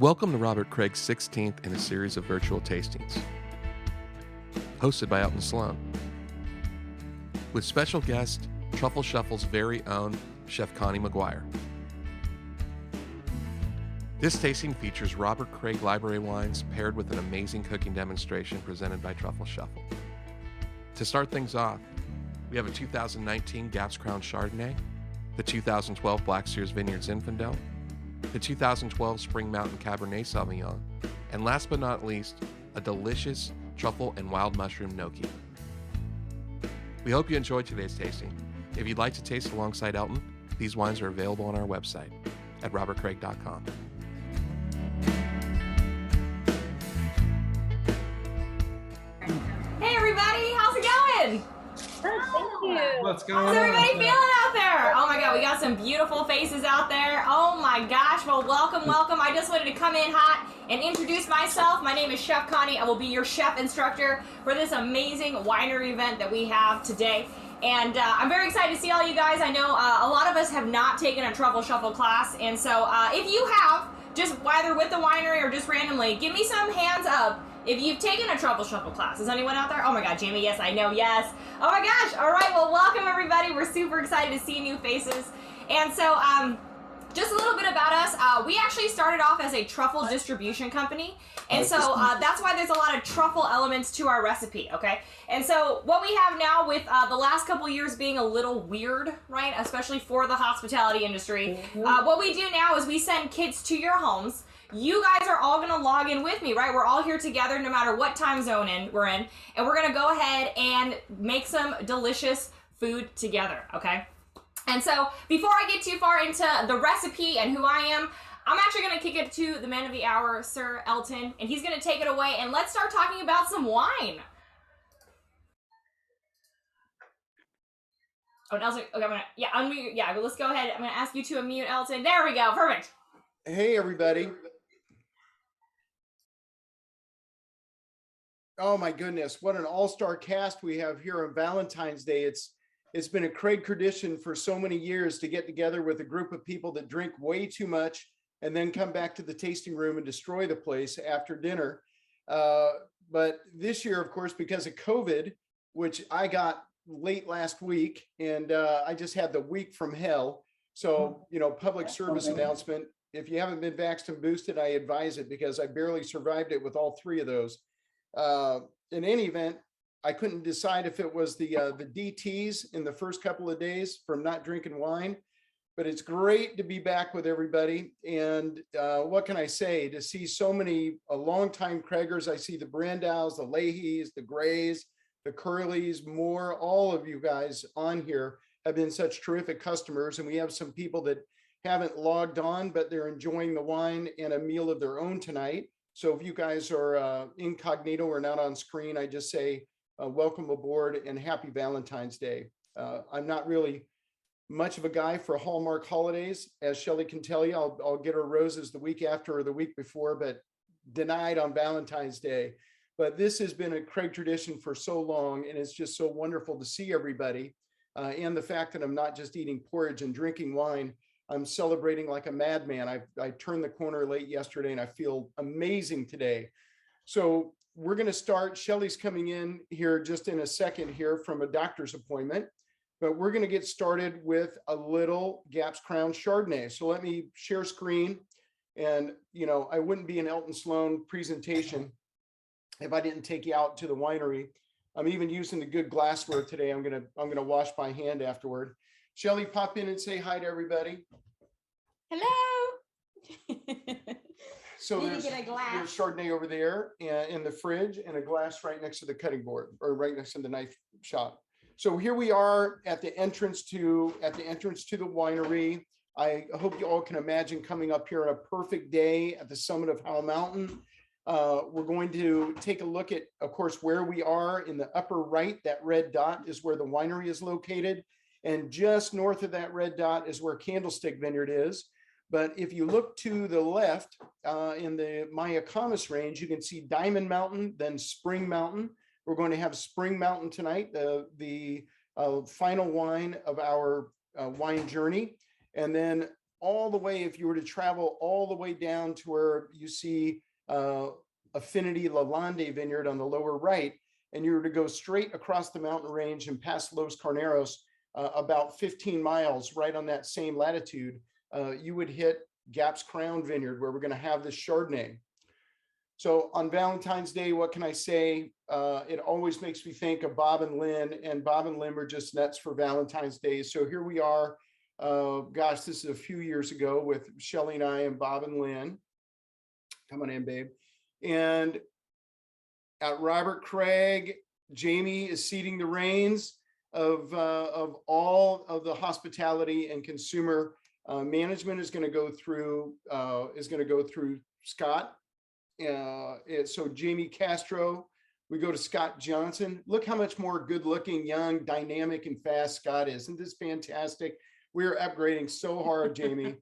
Welcome to Robert Craig's 16th in a series of virtual tastings, hosted by Elton Slone, with special guest Truffle Shuffle's very own Chef Connie McGuire. This tasting features Robert Craig Library wines paired with an amazing cooking demonstration presented by Truffle Shuffle. To start things off, we have a 2019 Gaps Crown Chardonnay, the 2012 Black Sears Vineyards Zinfandel, the 2012 Spring Mountain Cabernet Sauvignon, and last but not least, a delicious truffle and wild mushroom gnocchi. We hope you enjoyed today's tasting. If you'd like to taste alongside Elton, these wines are available on our website at robertcraig.com. Hey everybody, how's it going? Good, thank you. What's going on? How's everybody feeling out there? Oh my god, we got some beautiful faces out there. Oh my gosh, well welcome. I just wanted to come in hot and introduce myself. My name is Chef Connie. I will be your chef instructor for this amazing winery event that we have today. And I'm very excited to see all you guys. I know a lot of us have not taken a Truffle Shuffle class, and so if you have, just either with the winery or just randomly, give me some hands up if you've taken a Truffle Shuffle class. Is anyone out there? Oh my god, Jamie, yes, I know, yes. Oh my gosh, all right, well, welcome everybody. We're super excited to see new faces. And so, just a little bit about us. We actually started off as a truffle distribution company. And so that's why there's a lot of truffle elements to our recipe, okay? And so what we have now with the last couple years being a little weird, right? Especially for the hospitality industry. What we do now is we send kits to your homes. You guys are all gonna log in with me, right? We're all here together no matter what time zone we're in. And we're gonna go ahead and make some delicious food together, okay? And so before I get too far into the recipe and who I am, I'm actually gonna kick it to the man of the hour, Sir Elton, and he's gonna take it away and let's start talking about some wine. Oh, Elton, okay, I'm gonna, unmute, let's go ahead. I'm gonna ask you to unmute Elton. There we go, perfect. Hey, everybody. Oh my goodness, what an all-star cast we have here on Valentine's Day. It's been a Craig tradition for so many years to get together with a group of people that drink way too much and then come back to the tasting room and destroy the place after dinner. But this year, of course, because of COVID, which I got late last week, and I just had the week from hell. So, public service announcement. If you haven't been vaxxed and boosted, I advise it because I barely survived it with all three of those. In any event, I couldn't decide if it was the DTs in the first couple of days from not drinking wine, but it's great to be back with everybody. And what can I say? To see so many longtime Craigers, I see the Brandows, the Leahys, the Grays, the Curleys, more, all of you guys on here have been such terrific customers. And we have some people that haven't logged on, but they're enjoying the wine and a meal of their own tonight. So if you guys are incognito or not on screen, I just say welcome aboard and happy Valentine's Day. I'm not really much of a guy for Hallmark holidays. As Shelley can tell you, I'll get her roses the week after or the week before, but denied on Valentine's Day. But this has been a Craig tradition for so long, and it's just so wonderful to see everybody. And the fact that I'm not just eating porridge and drinking wine, I'm celebrating like a madman. I turned the corner late yesterday and I feel amazing today. So we're going to start. Shelley's coming in here just in a second here from a doctor's appointment, but we're going to get started with a little Gaps Crown Chardonnay. So let me share screen. And, I wouldn't be an Elton Slone presentation if I didn't take you out to the winery. I'm even using the good glassware today. I'm going to wash my hand afterward. Shelley, pop in and say hi to everybody. Hello. So there's Chardonnay over there in the fridge and a glass right next to the cutting board or right next to the knife shop. So here we are at the entrance to the winery. I hope you all can imagine coming up here on a perfect day at the summit of Howell Mountain. We're going to take a look at, of course, where we are in the upper right. That red dot is where the winery is located. And just north of that red dot is where Candlestick Vineyard is. But if you look to the left in the Mayacamas range, you can see Diamond Mountain, then Spring Mountain. We're going to have Spring Mountain tonight, the final wine of our wine journey. And then all the way, if you were to travel all the way down to where you see Affinity Lalande Vineyard on the lower right, and you were to go straight across the mountain range and past Los Carneros, about 15 miles right on that same latitude, you would hit Gap's Crown Vineyard, where we're going to have this Chardonnay. So on Valentine's Day, what can I say? It always makes me think of Bob and Lynn were just nuts for Valentine's Day. So here we are. Gosh, this is a few years ago with Shelly and I and Bob and Lynn. Come on in, babe. And at Robert Craig, Jamie is ceding the reins of all of the hospitality and consumer management is going to go through Scott. So Jamie Castro, we go to Scott Johnson. Look how much more good looking, young, dynamic, and fast Scott is. Isn't this fantastic? We're upgrading so hard, Jamie.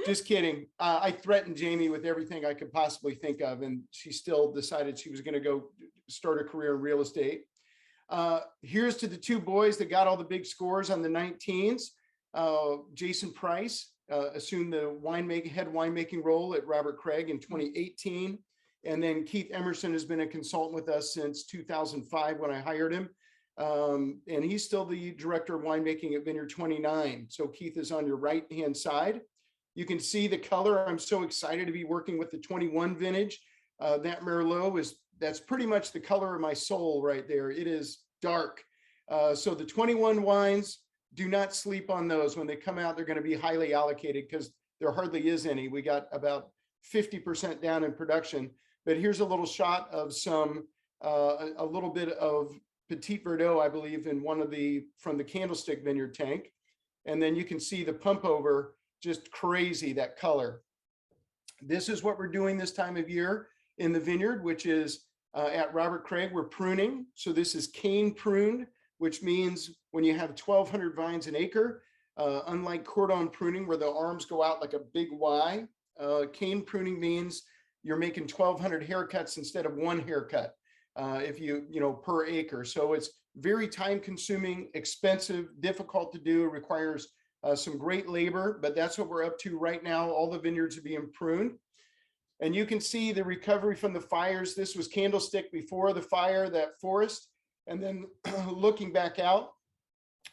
Just kidding. I threatened Jamie with everything I could possibly think of, and she still decided she was going to go start a career in real estate. Here's to the two boys that got all the big scores on the 19s. Jason Price assumed the head winemaking role at Robert Craig in 2018. And then Keith Emerson has been a consultant with us since 2005 when I hired him. And he's still the director of winemaking at Vineyard 29. So Keith is on your right-hand side. You can see the color. I'm so excited to be working with the 21 vintage. That Merlot that's pretty much the color of my soul right there. It is dark. So the 21 wines, do not sleep on those. When they come out, they're going to be highly allocated because there hardly is any. We got about 50% down in production. But here's a little shot of a little bit of Petit Verdot, I believe, from the Candlestick Vineyard tank. And then you can see the pump over, just crazy, that color. This is what we're doing this time of year in the vineyard, which is at Robert Craig, we're pruning. So this is cane pruned, which means when you have 1,200 vines an acre, unlike cordon pruning where the arms go out like a big Y, cane pruning means you're making 1,200 haircuts instead of one haircut, per acre. So it's very time consuming, expensive, difficult to do. It requires some great labor, but that's what we're up to right now. All the vineyards are being pruned. And you can see the recovery from the fires. This was Candlestick before the fire, that forest. And then looking back out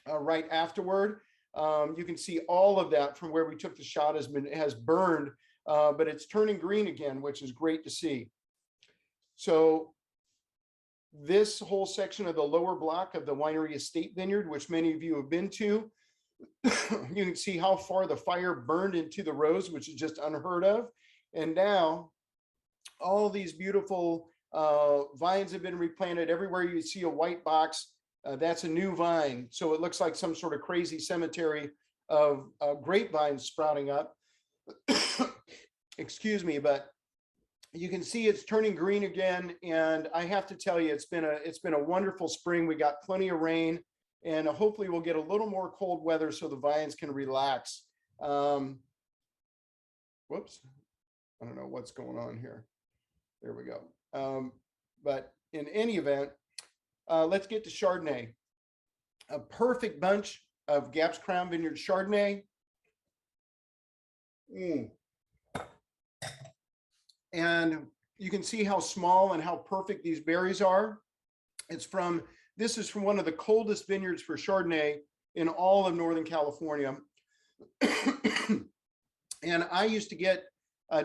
right afterward, you can see all of that from where we took the shot has burned, but it's turning green again, which is great to see. So this whole section of the lower block of the Winery Estate Vineyard, which many of you have been to, you can see how far the fire burned into the rose, which is just unheard of. And now all these beautiful vines have been replanted. Everywhere you see a white box, that's a new vine. So it looks like some sort of crazy cemetery of grapevines sprouting up. Excuse me, but you can see it's turning green again. And I have to tell you, it's been a wonderful spring. We got plenty of rain, and hopefully we'll get a little more cold weather so the vines can relax. Whoops. I don't know what's going on here. There we go. But in any event, let's get to Chardonnay. A perfect bunch of Gap's Crown Vineyard Chardonnay. And you can see how small and how perfect these berries are. This is from one of the coldest vineyards for Chardonnay in all of Northern California. And I used to get,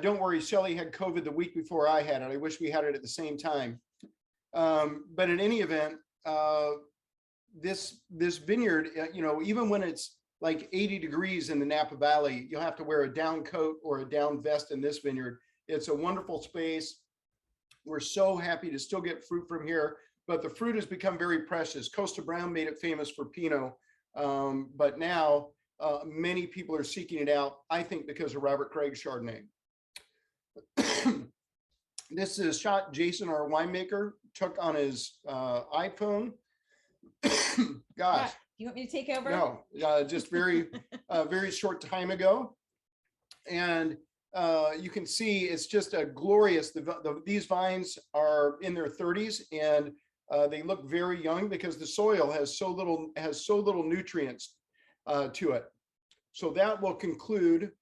don't worry, Shelly had COVID the week before I had it. I wish we had it at the same time. But in any event, this vineyard, even when it's like 80 degrees in the Napa Valley, you'll have to wear a down coat or a down vest in this vineyard. It's a wonderful space. We're so happy to still get fruit from here, but the fruit has become very precious. Costa Brown made it famous for Pinot, but now many people are seeking it out, I think because of Robert Craig Chardonnay. This is a shot Jason, our winemaker, took on his iPhone. Gosh. You want me to take over? No, just very short time ago. And you can see it's just a glorious, these vines are in their 30s and they look very young because the soil has so little nutrients to it. So that will conclude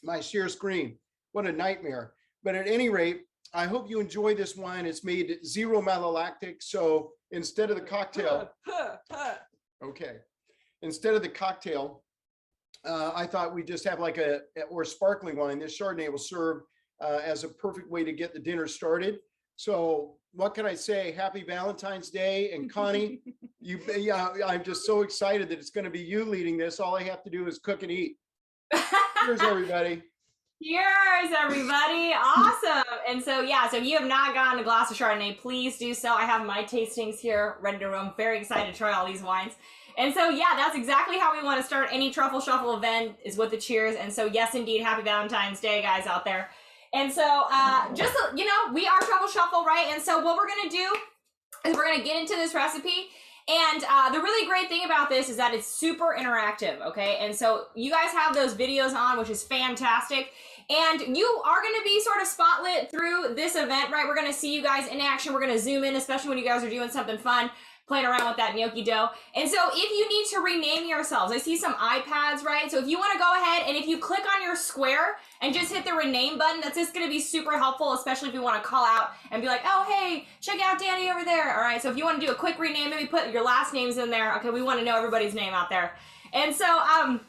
My share screen. What a nightmare. But at any rate, I hope you enjoy this wine. It's made 0 malolactic. So instead of the cocktail, okay, instead of the cocktail, I thought we'd just have like or sparkling wine. This Chardonnay will serve as a perfect way to get the dinner started. So what can I say? Happy Valentine's Day. And Connie, I'm just so excited that it's going to be you leading this. All I have to do is cook and eat. Cheers, everybody. Cheers, everybody. Awesome. And so, yeah, so if you have not gotten a glass of Chardonnay, please do so. I have my tastings here ready to go. I'm very excited to try all these wines. And so, yeah, that's exactly how we want to start any Truffle Shuffle event, is with the cheers. And so, yes, indeed, happy Valentine's Day, guys out there. And so, just, we are Truffle Shuffle, right? And so what we're going to do is we're going to get into this recipe. And the really great thing about this is that it's super interactive, okay? And so you guys have those videos on, which is fantastic. And you are going to be sort of spotlit through this event, right? We're going to see you guys in action. We're going to zoom in, especially when you guys are doing something fun, playing around with that gnocchi dough. And so if you need to rename yourselves, I see some iPads, right? So if you want to go ahead and if you click on your square and just hit the rename button, that's just going to be super helpful, especially if you want to call out and be like, oh, hey, check out Danny over there. All right. So if you want to do a quick rename, maybe put your last names in there. Okay. We want to know everybody's name out there. And so,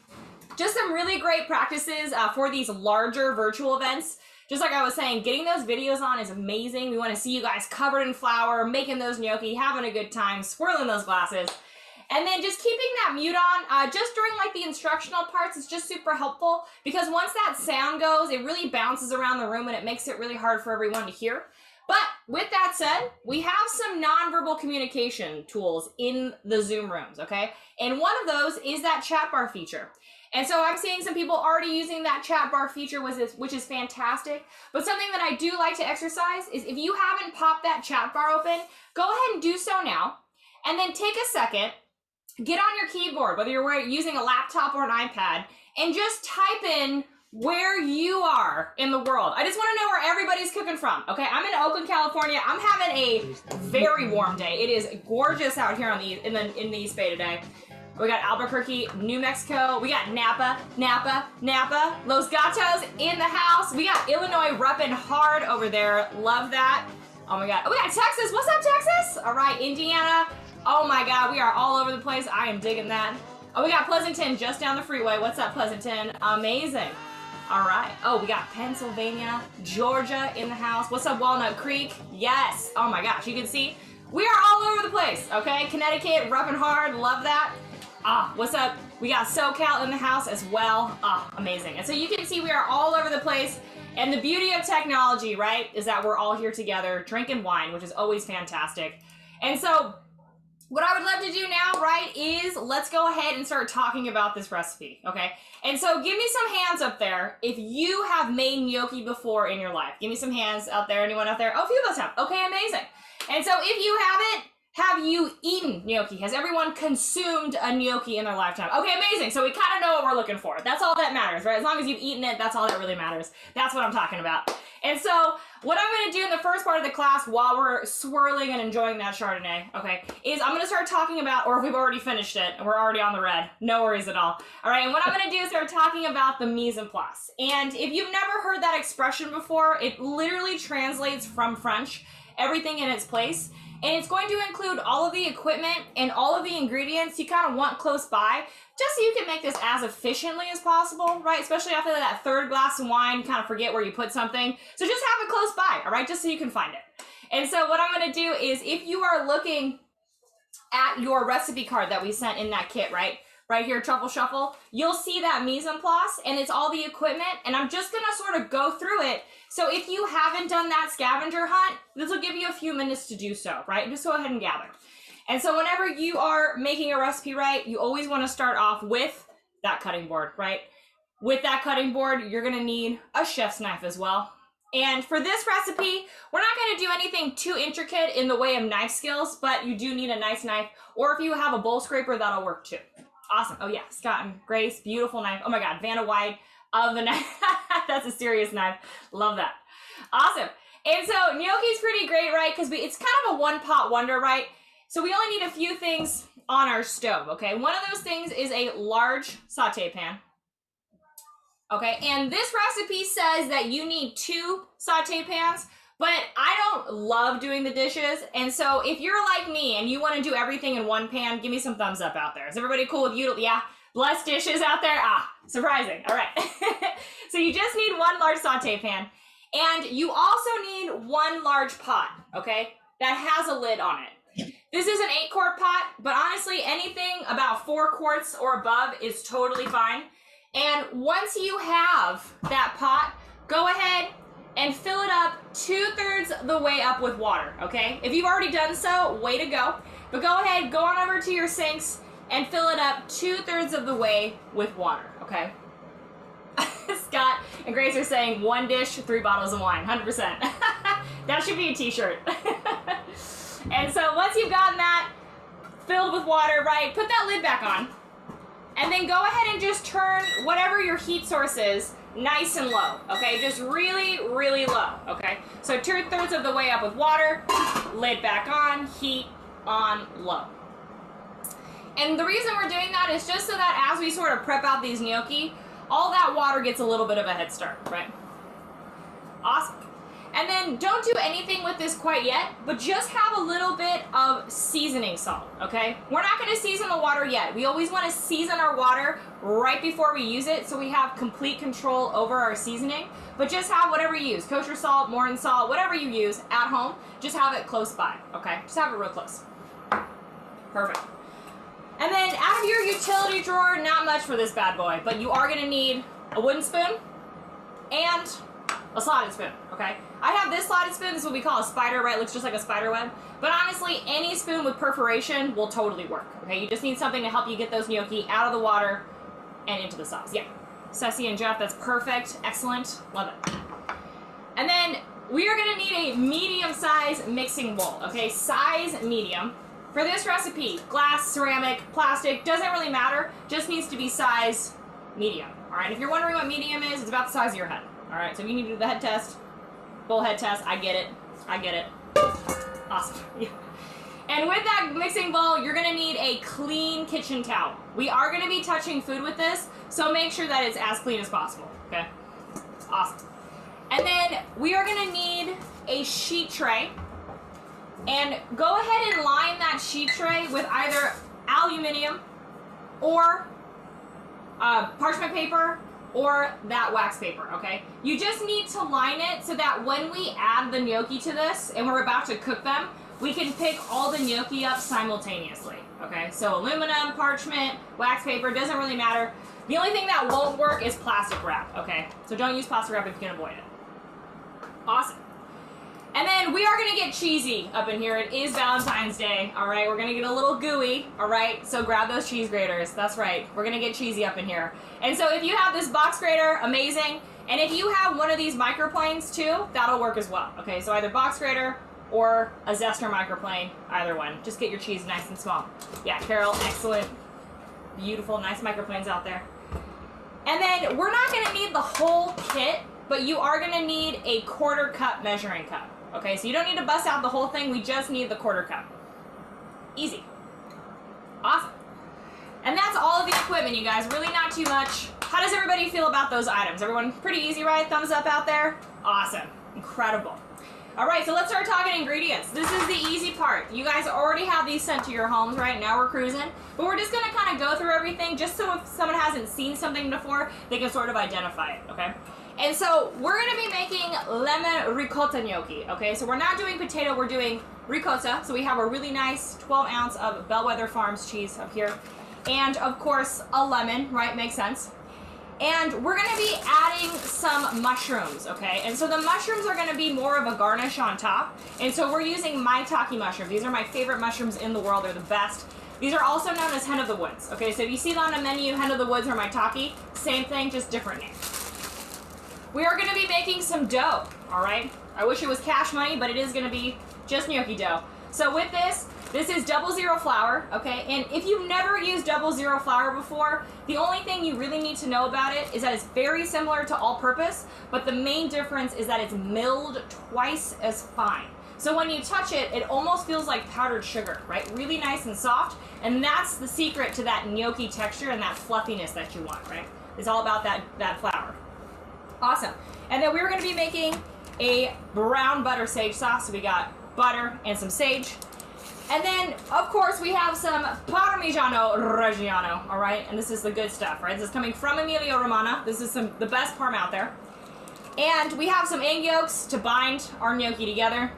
just some really great practices for these larger virtual events. Just like I was saying, getting those videos on is amazing. We want to see you guys covered in flour, making those gnocchi, having a good time, swirling those glasses. And then just keeping that mute on, just during like the instructional parts, it's just super helpful because once that sound goes, it really bounces around the room and it makes it really hard for everyone to hear. But with that said, we have some nonverbal communication tools in the Zoom rooms, okay? And one of those is that chat bar feature. And so I'm seeing some people already using that chat bar feature, which is fantastic. But something that I do like to exercise is if you haven't popped that chat bar open, go ahead and do so now. And then take a second, get on your keyboard, whether you're using a laptop or an iPad, and just type in where you are in the world. I just want to know where everybody's cooking from. Okay, I'm in Oakland, California. I'm having a very warm day. It is gorgeous out here in the East Bay today. We got Albuquerque, New Mexico. We got Napa, Los Gatos in the house. We got Illinois repping hard over there. Love that. Oh my God. Oh, we got Texas. What's up, Texas? All right, Indiana. Oh my God, we are all over the place. I am digging that. Oh, we got Pleasanton just down the freeway. What's up, Pleasanton? Amazing. All right. Oh, we got Pennsylvania, Georgia in the house. What's up, Walnut Creek? Yes. Oh my gosh, you can see we are all over the place. Okay, Connecticut repping hard. Love that. What's up? We got SoCal in the house as well. Amazing. And so you can see we are all over the place. And the beauty of technology, right, is that we're all here together drinking wine, which is always fantastic. And so what I would love to do now, right, is let's go ahead and start talking about this recipe, okay? And so give me some hands up there if you have made gnocchi before in your life. Give me some hands out there. Anyone out there? Oh, a few of us have. Okay, amazing. And so if you haven't, have you eaten gnocchi? Has everyone consumed a gnocchi in their lifetime? Okay, amazing. So we kind of know what we're looking for. That's all that matters, right? As long as you've eaten it, that's all that really matters. That's what I'm talking about. And so what I'm going to do in the first part of the class while we're swirling and enjoying that Chardonnay, okay, is I'm going to start talking about, or if we've already finished it, and we're already on the red, no worries at all. All right, and what I'm going to do is start talking about the mise en place. And if you've never heard that expression before, it literally translates from French, everything in its place. And it's going to include all of the equipment and all of the ingredients you kind of want close by, just so you can make this as efficiently as possible, right? Especially after that third glass of wine, kind of forget where you put something. So just have it close by, all right? Just so you can find it. And so what I'm going to do is if you are looking at your recipe card that we sent in that kit, right? Right here, Truffle Shuffle, you'll see that mise en place and it's all the equipment. And I'm just going to sort of go through it. So if you haven't done that scavenger hunt, this will give you a few minutes to do so, right? Just go ahead and gather. And so whenever you are making a recipe, right, you always want to start off with that cutting board, right? With that cutting board, you're going to need a chef's knife as well. And for this recipe, we're not going to do anything too intricate in the way of knife skills, but you do need a nice knife. Or if you have a bowl scraper, that'll work too. Awesome. Oh yeah, Scott and Grace, beautiful knife. Oh my God, Vanna White of the knife. That's a serious knife. Love that. Awesome. And so gnocchi's pretty great, right? Because it's kind of a one pot wonder, right? So we only need a few things on our stove, okay? One of those things is a large saute pan. Okay, and this recipe says that you need 2 saute pans, but I don't love doing the dishes, and so if you're like me and you want to do everything in one pan, give me some thumbs up out there. Is everybody cool with you? Yeah, less dishes out there? Ah, surprising. All right. So you just need 1 large saute pan, and you also need 1 large pot, okay, that has a lid on it. This is an 8-quart pot, but honestly, anything about 4 quarts or above is totally fine. And once you have that pot, go ahead and fill it up 2/3 the way up with water, okay? If you've already done so, way to go. But go ahead, go on over to your sinks and fill it up 2/3 of the way with water, okay? Scott and Grace are saying 1 dish, 3 bottles of wine, 100%. That should be a t-shirt. And so once you've gotten that filled with water, right, put that lid back on. And then go ahead and just turn whatever your heat source is nice and low, okay? Just really, really low, okay? So 2/3 of the way up with water, lid back on, heat on low. And the reason we're doing that is just so that as we sort of prep out these gnocchi, all that water gets a little bit of a head start, right? Awesome. And then don't do anything with this quite yet, but just have a little bit of seasoning salt, okay? We're not gonna season the water yet. We always wanna season our water right before we use it so we have complete control over our seasoning, but just have whatever you use, kosher salt, Morton salt, whatever you use at home, just have it close by, okay? Just have it real close. Perfect. And then out of your utility drawer, not much for this bad boy, but you are gonna need a wooden spoon and a slotted spoon, okay? I have this slotted spoon. This is what we call a spider, right? It looks just like a spider web. But honestly, any spoon with perforation will totally work, okay? You just need something to help you get those gnocchi out of the water and into the sauce. Yeah. Ceci and Jeff, that's perfect. Excellent. Love it. And then we are going to need a medium-sized mixing bowl, okay? Size medium. For this recipe, glass, ceramic, plastic, doesn't really matter. Just needs to be size medium, all right? If you're wondering what medium is, it's about the size of your head, all right? So if you need to do the head test, bowl head test, I get it. I get it. Awesome. Yeah. And with that mixing bowl, you're gonna need a clean kitchen towel. We are gonna be touching food with this, so make sure that it's as clean as possible, okay? Awesome. And then we are gonna need a sheet tray. And go ahead and line that sheet tray with either aluminum or parchment paper or that wax paper, okay? You just need to line it so that when we add the gnocchi to this and we're about to cook them, we can pick all the gnocchi up simultaneously, okay? So aluminum, parchment, wax paper, doesn't really matter. The only thing that won't work is plastic wrap, okay? So don't use plastic wrap if you can avoid it. Awesome. And then we are gonna get cheesy up in here. It is Valentine's Day, all right? We're gonna get a little gooey, all right? So grab those cheese graters, that's right. We're gonna get cheesy up in here. And so if you have this box grater, amazing. And if you have one of these microplanes too, that'll work as well, okay? So either box grater or a zester microplane, either one. Just get your cheese nice and small. Yeah, Carol, excellent. Beautiful, nice microplanes out there. And then we're not gonna need the whole kit, but you are gonna need a 1/4 cup measuring cup. Okay, so you don't need to bust out the whole thing, we just need the 1/4 cup. Easy. Awesome. And that's all of the equipment, you guys, really not too much. How does everybody feel about those items? Everyone pretty easy, right? Thumbs up out there? Awesome, incredible. All right, so let's start talking ingredients. This is the easy part. You guys already have these sent to your homes, right? Now we're cruising. But we're just gonna kind of go through everything just so if someone hasn't seen something before, they can sort of identify it, okay? And so we're gonna be making lemon ricotta gnocchi, okay? So we're not doing potato, we're doing ricotta. So we have a really nice 12 ounce of Bellwether Farms cheese up here. And of course, a lemon, right? Makes sense. And we're gonna be adding some mushrooms, okay? And so the mushrooms are gonna be more of a garnish on top. And so we're using maitake mushrooms. These are my favorite mushrooms in the world, they're the best. These are also known as hen of the woods, okay? So if you see on the menu, hen of the woods or maitake, same thing, just different name. We are gonna be making some dough, all right? I wish it was cash money, but it is gonna be just gnocchi dough. So with this is 00 flour, okay? And if you've never used 00 flour before, the only thing you really need to know about it is that it's very similar to all-purpose, but the main difference is that it's milled twice as fine. So when you touch it, it almost feels like powdered sugar, right? Really nice and soft, and that's the secret to that gnocchi texture and that fluffiness that you want, right? It's all about that flour. Awesome. And then we're going to be making a brown butter sage sauce. So we got butter and some sage. And then, of course, we have some Parmigiano Reggiano, all right? And this is the good stuff, right? This is coming from Emilia Romagna. This is the best Parm out there. And we have some egg yolks to bind our gnocchi together.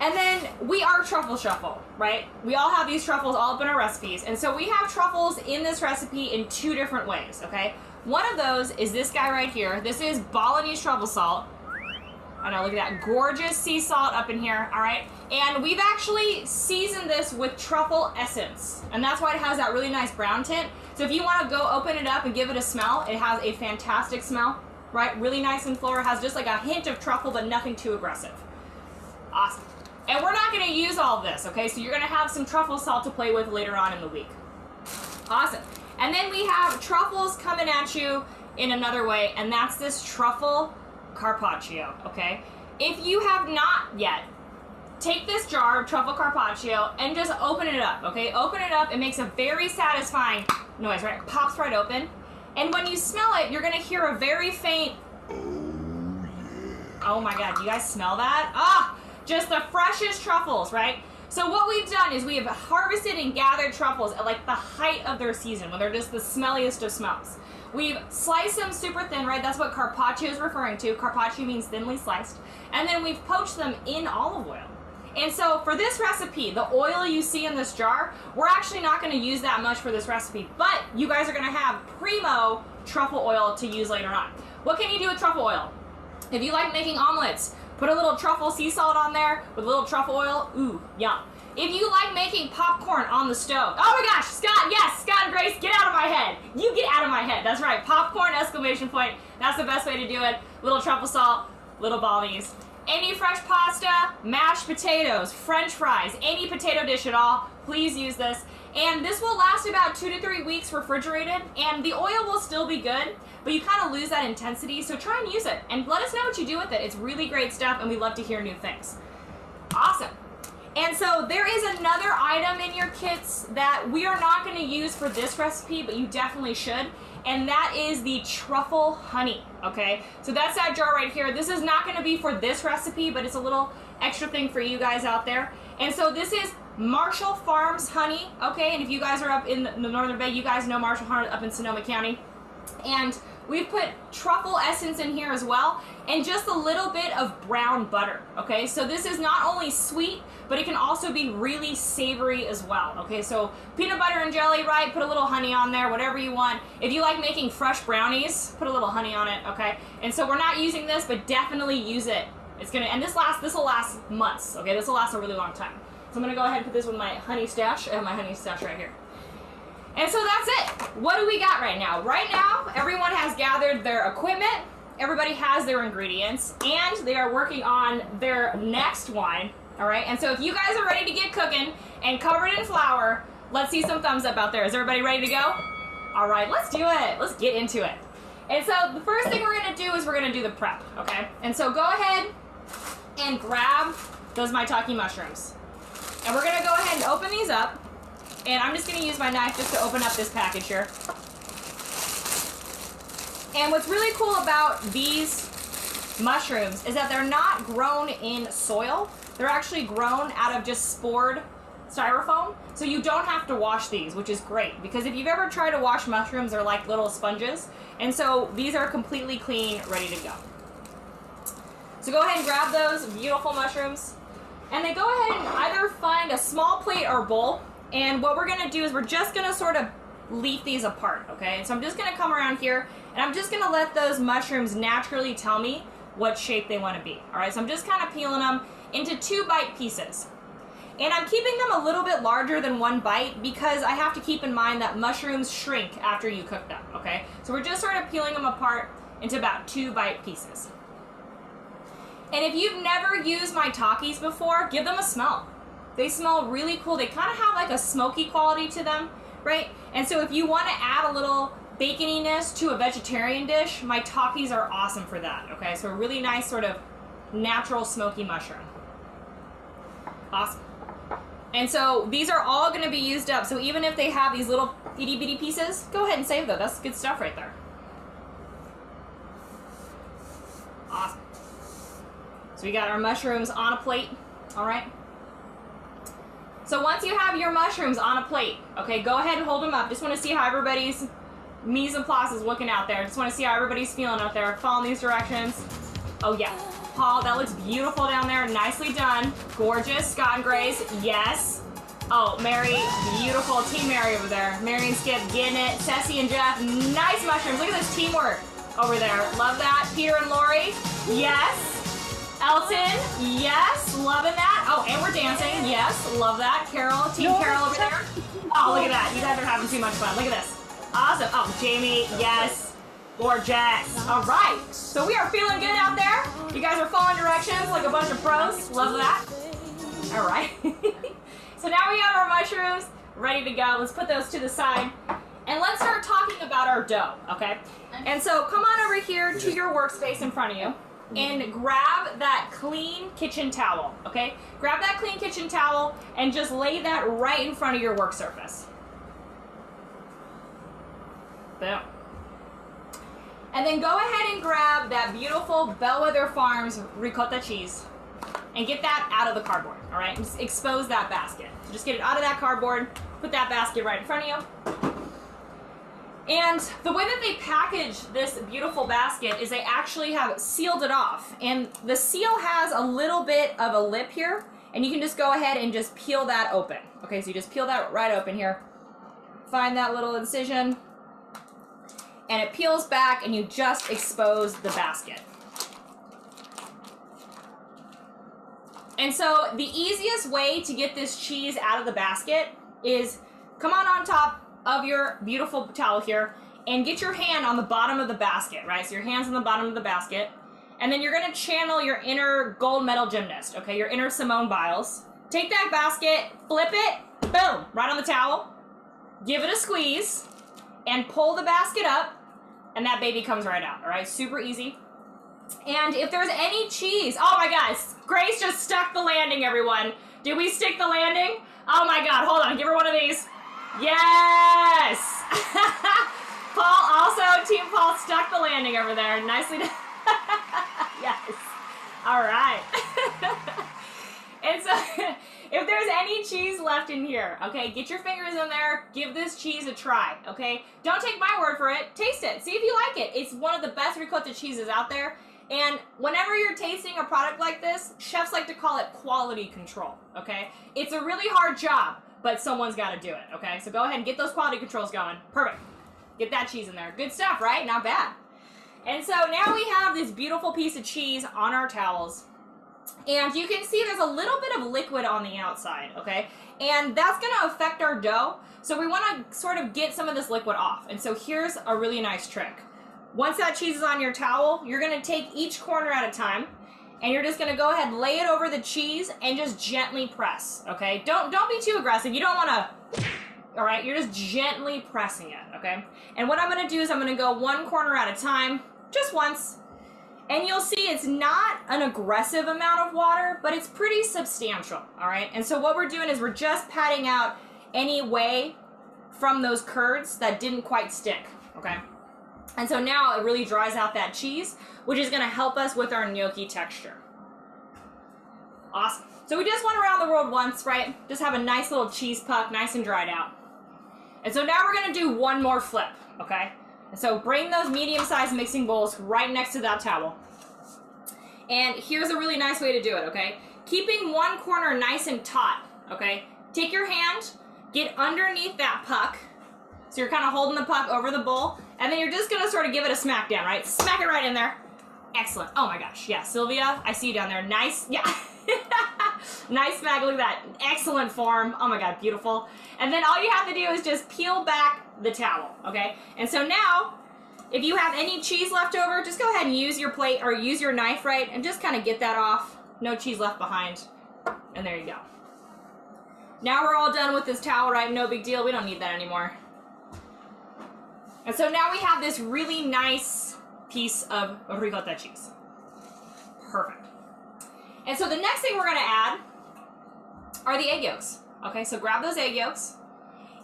And then we are Truffle Shuffle, right? We all have these truffles all up in our recipes. And so we have truffles in this recipe in 2 different ways, okay? One of those is this guy right here. This is Balinese truffle salt. I know, look at that gorgeous sea salt up in here, all right? And we've actually seasoned this with truffle essence. And that's why it has that really nice brown tint. So if you want to go open it up and give it a smell, it has a fantastic smell, right? Really nice and floral. It has just like a hint of truffle, but nothing too aggressive. Awesome. And we're not going to use all of this, okay? So you're going to have some truffle salt to play with later on in the week. Awesome. And then we have truffles coming at you in another way, and that's this truffle carpaccio, okay? If you have not yet, take this jar of truffle carpaccio and just open it up, okay? Open it up. It makes a very satisfying noise, right? It pops right open. And when you smell it, you're going to hear a very faint, oh my God, do you guys smell that? Ah, just the freshest truffles, right? So what we've done is we have harvested and gathered truffles at like the height of their season, when they're just the smelliest of smells. We've sliced them super thin, right? That's what carpaccio is referring to. Carpaccio means thinly sliced. And then we've poached them in olive oil. And so for this recipe, the oil you see in this jar, we're actually not going to use that much for this recipe, but you guys are going to have primo truffle oil to use later on. What can you do with truffle oil? If you like making omelets, put a little truffle sea salt on there with a little truffle oil. Ooh, yum. If you like making popcorn on the stove, oh my gosh, Scott, yes, Scott and Grace, get out of my head. You get out of my head. That's right, popcorn, exclamation point. That's the best way to do it. Little truffle salt, little Balinese. Any fresh pasta, mashed potatoes, French fries, any potato dish at all, please use this. And this will last about 2 to 3 weeks refrigerated, and the oil will still be good, but you kind of lose that intensity, so try and use it. And let us know what you do with it. It's really great stuff, and we love to hear new things. Awesome. And so there is another item in your kits that we are not going to use for this recipe, but you definitely should, and that is the truffle honey, okay? So that's that jar right here. This is not going to be for this recipe, but it's a little extra thing for you guys out there. And so this is Marshall Farms honey, okay? And if you guys are up in the Northern Bay, you guys know Marshall Farms up in Sonoma County. And we've put truffle essence in here as well, and just a little bit of brown butter, okay? So this is not only sweet, but it can also be really savory as well, okay? So peanut butter and jelly, right? Put a little honey on there, whatever you want. If you like making fresh brownies, put a little honey on it, okay? And so we're not using this, but definitely use it. It's gonna, and this will last months, okay? This will last a really long time. So I'm gonna go ahead and put this with my honey stash. I have my honey stash right here. And so that's it. What do we got right now? Right now, everyone has gathered their equipment, everybody has their ingredients, and they are working on their next wine, all right? And so if you guys are ready to get cooking and covered in flour, let's see some thumbs up out there. Is everybody ready to go? All right, let's do it. Let's get into it. And so the first thing we're gonna do is we're gonna do the prep, okay? And so go ahead and grab those maitake mushrooms. And we're gonna go ahead and open these up. And I'm just going to use my knife just to open up this package here. And what's really cool about these mushrooms is that they're not grown in soil. They're actually grown out of just spored styrofoam. So you don't have to wash these, which is great. Because if you've ever tried to wash mushrooms, they're like little sponges. And so these are completely clean, ready to go. So go ahead and grab those beautiful mushrooms. And then go ahead and either find a small plate or bowl. And what we're gonna do is we're just gonna sort of leaf these apart, okay? And so I'm just gonna come around here and I'm just gonna let those mushrooms naturally tell me what shape they wanna be, all right? So I'm just kind of peeling them into 2 bite pieces. And I'm keeping them a little bit larger than 1 bite because I have to keep in mind that mushrooms shrink after you cook them, okay? So we're just sort of peeling them apart into about 2 bite pieces. And if you've never used maitakes before, give them a smell. They smell really cool. They kind of have like a smoky quality to them, right? And so if you want to add a little baconiness to a vegetarian dish, maitakes are awesome for that, okay? So a really nice sort of natural smoky mushroom. Awesome. And so these are all going to be used up. So even if they have these little itty bitty pieces, go ahead and save them. That's good stuff right there. Awesome. So we got our mushrooms on a plate, all right? So once you have your mushrooms on a plate, okay, go ahead and hold them up. Just want to see how everybody's mise en place is looking out there. Just want to see how everybody's feeling out there. Following these directions. Oh, yeah. Paul, that looks beautiful down there. Nicely done. Gorgeous. Scott and Grace, yes. Oh, Mary, beautiful. Team Mary over there. Mary and Skip getting it. Ceci and Jeff, nice mushrooms. Look at this teamwork over there. Love that. Peter and Lori, yes. Elton, yes, loving that. Oh, and we're dancing, yes, love that. Carol, Team Carol over there. Oh, look at that. You guys are having too much fun. Look at this. Awesome. Oh, Jamie, yes. Gorgeous. All right. So we are feeling good out there. You guys are following directions like a bunch of pros. Love that. All right. So now we have our mushrooms ready to go. Let's put those to the side. And let's start talking about our dough, okay? And so come on over here to your workspace in front of you. And grab that clean kitchen towel, okay? Grab that clean kitchen towel and just lay that right in front of your work surface. Boom. And then go ahead and grab that beautiful Bellwether Farms ricotta cheese and get that out of the cardboard, all right? Just expose that basket. So just get it out of that cardboard, put that basket right in front of you. And the way that they package this beautiful basket is they actually have sealed it off. And the seal has a little bit of a lip here, and you can just go ahead and just peel that open. Okay, so you just peel that right open here. Find that little incision, and it peels back, and you just expose the basket. And so the easiest way to get this cheese out of the basket is come on top of your beautiful towel here and get your hand on the bottom of the basket, right? So your hand's on the bottom of the basket, and then you're gonna channel your inner gold medal gymnast, okay? Your inner Simone Biles. Take that basket, flip it, boom, right on the towel, give it a squeeze, and pull the basket up, and that baby comes right out, all right? Super easy. And if there's any cheese, oh my gosh, Grace just stuck the landing, everyone. Did we stick the landing? Oh my God, hold on, give her one of these. Yes! Paul also, Team Paul stuck the landing over there. Nicely done. Yes. All right. And so if there's any cheese left in here, okay, get your fingers in there. Give this cheese a try, okay? Don't take my word for it. Taste it. See if you like it. It's one of the best ricotta cheeses out there. And whenever you're tasting a product like this, chefs like to call it quality control, okay? It's a really hard job, but someone's got to do it, okay? So go ahead and get those quality controls going. Perfect. Get that cheese in there. Good stuff, right? Not bad. And so now we have this beautiful piece of cheese on our towels. And you can see there's a little bit of liquid on the outside, okay? And that's going to affect our dough. So we want to sort of get some of this liquid off. And so here's a really nice trick. Once that cheese is on your towel, you're going to take each corner at a time. And you're just going to go ahead and lay it over the cheese and just gently press, okay? Don't be too aggressive. You don't want to, all right? You're just gently pressing it, okay? And what I'm going to do is I'm going to go one corner at a time, just once. And you'll see it's not an aggressive amount of water, but it's pretty substantial, all right? And so what we're doing is we're just patting out any whey from those curds that didn't quite stick, okay? And so now it really dries out that cheese, which is going to help us with our gnocchi texture. Awesome. So we just went around the world once, right? Just have a nice little cheese puck, nice and dried out. And so now we're going to do one more flip, okay? And so bring those medium-sized mixing bowls right next to that towel. And here's a really nice way to do it, okay? Keeping one corner nice and taut, okay? Take your hand, get underneath that puck. So you're kind of holding the puck over the bowl, and then you're just gonna sort of give it a smack down, right? Smack it right in there. Excellent. Oh my gosh. Yeah, Sylvia, I see you down there. Nice. Yeah. Nice smack. Look at that. Excellent form. Oh my God, beautiful. And then all you have to do is just peel back the towel, okay? And so now, if you have any cheese left over, just go ahead and use your plate or use your knife, right? And just kind of get that off. No cheese left behind. And there you go. Now we're all done with this towel, right? No big deal. We don't need that anymore. And so now we have this really nice piece of ricotta cheese. Perfect. And so the next thing we're going to add are the egg yolks. Okay, so grab those egg yolks.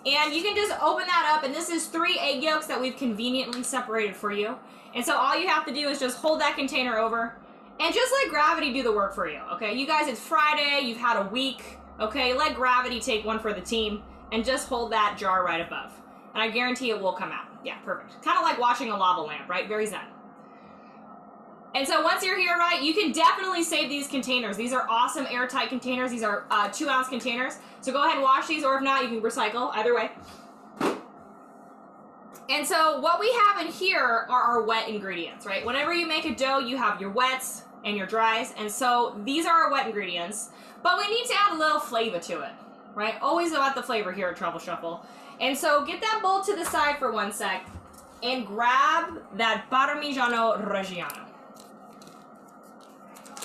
And you can just open that up, and this is 3 egg yolks that we've conveniently separated for you. And so all you have to do is just hold that container over and just let gravity do the work for you, okay? You guys, it's Friday, you've had a week, okay? Let gravity take one for the team and just hold that jar right above. And I guarantee it will come out. Yeah, perfect. Kind of like watching a lava lamp, right? Very zen. And so once you're here, right, you can definitely save these containers. These are awesome airtight containers. These are 2-ounce containers. So go ahead and wash these, or if not, you can recycle, either way. And so what we have in here are our wet ingredients, right? Whenever you make a dough, you have your wets and your dries. And so these are our wet ingredients, but we need to add a little flavor to it, right? Always about the flavor here at Truffle Shuffle. And so get that bowl to the side for 1 sec and grab that Parmigiano Reggiano.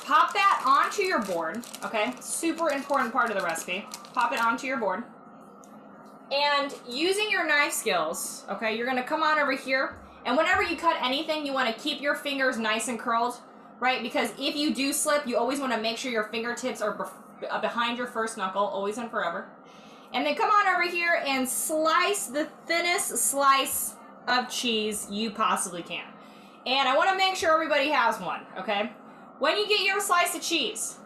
Pop that onto your board, okay? Super important part of the recipe. Pop it onto your board. And using your knife skills, okay, you're gonna come on over here, and whenever you cut anything, you wanna keep your fingers nice and curled, right? Because if you do slip, you always wanna make sure your fingertips are behind your first knuckle, always and forever. And then come on over here and slice the thinnest slice of cheese you possibly can. And I wanna make sure everybody has one, okay? When you get your slice of cheese,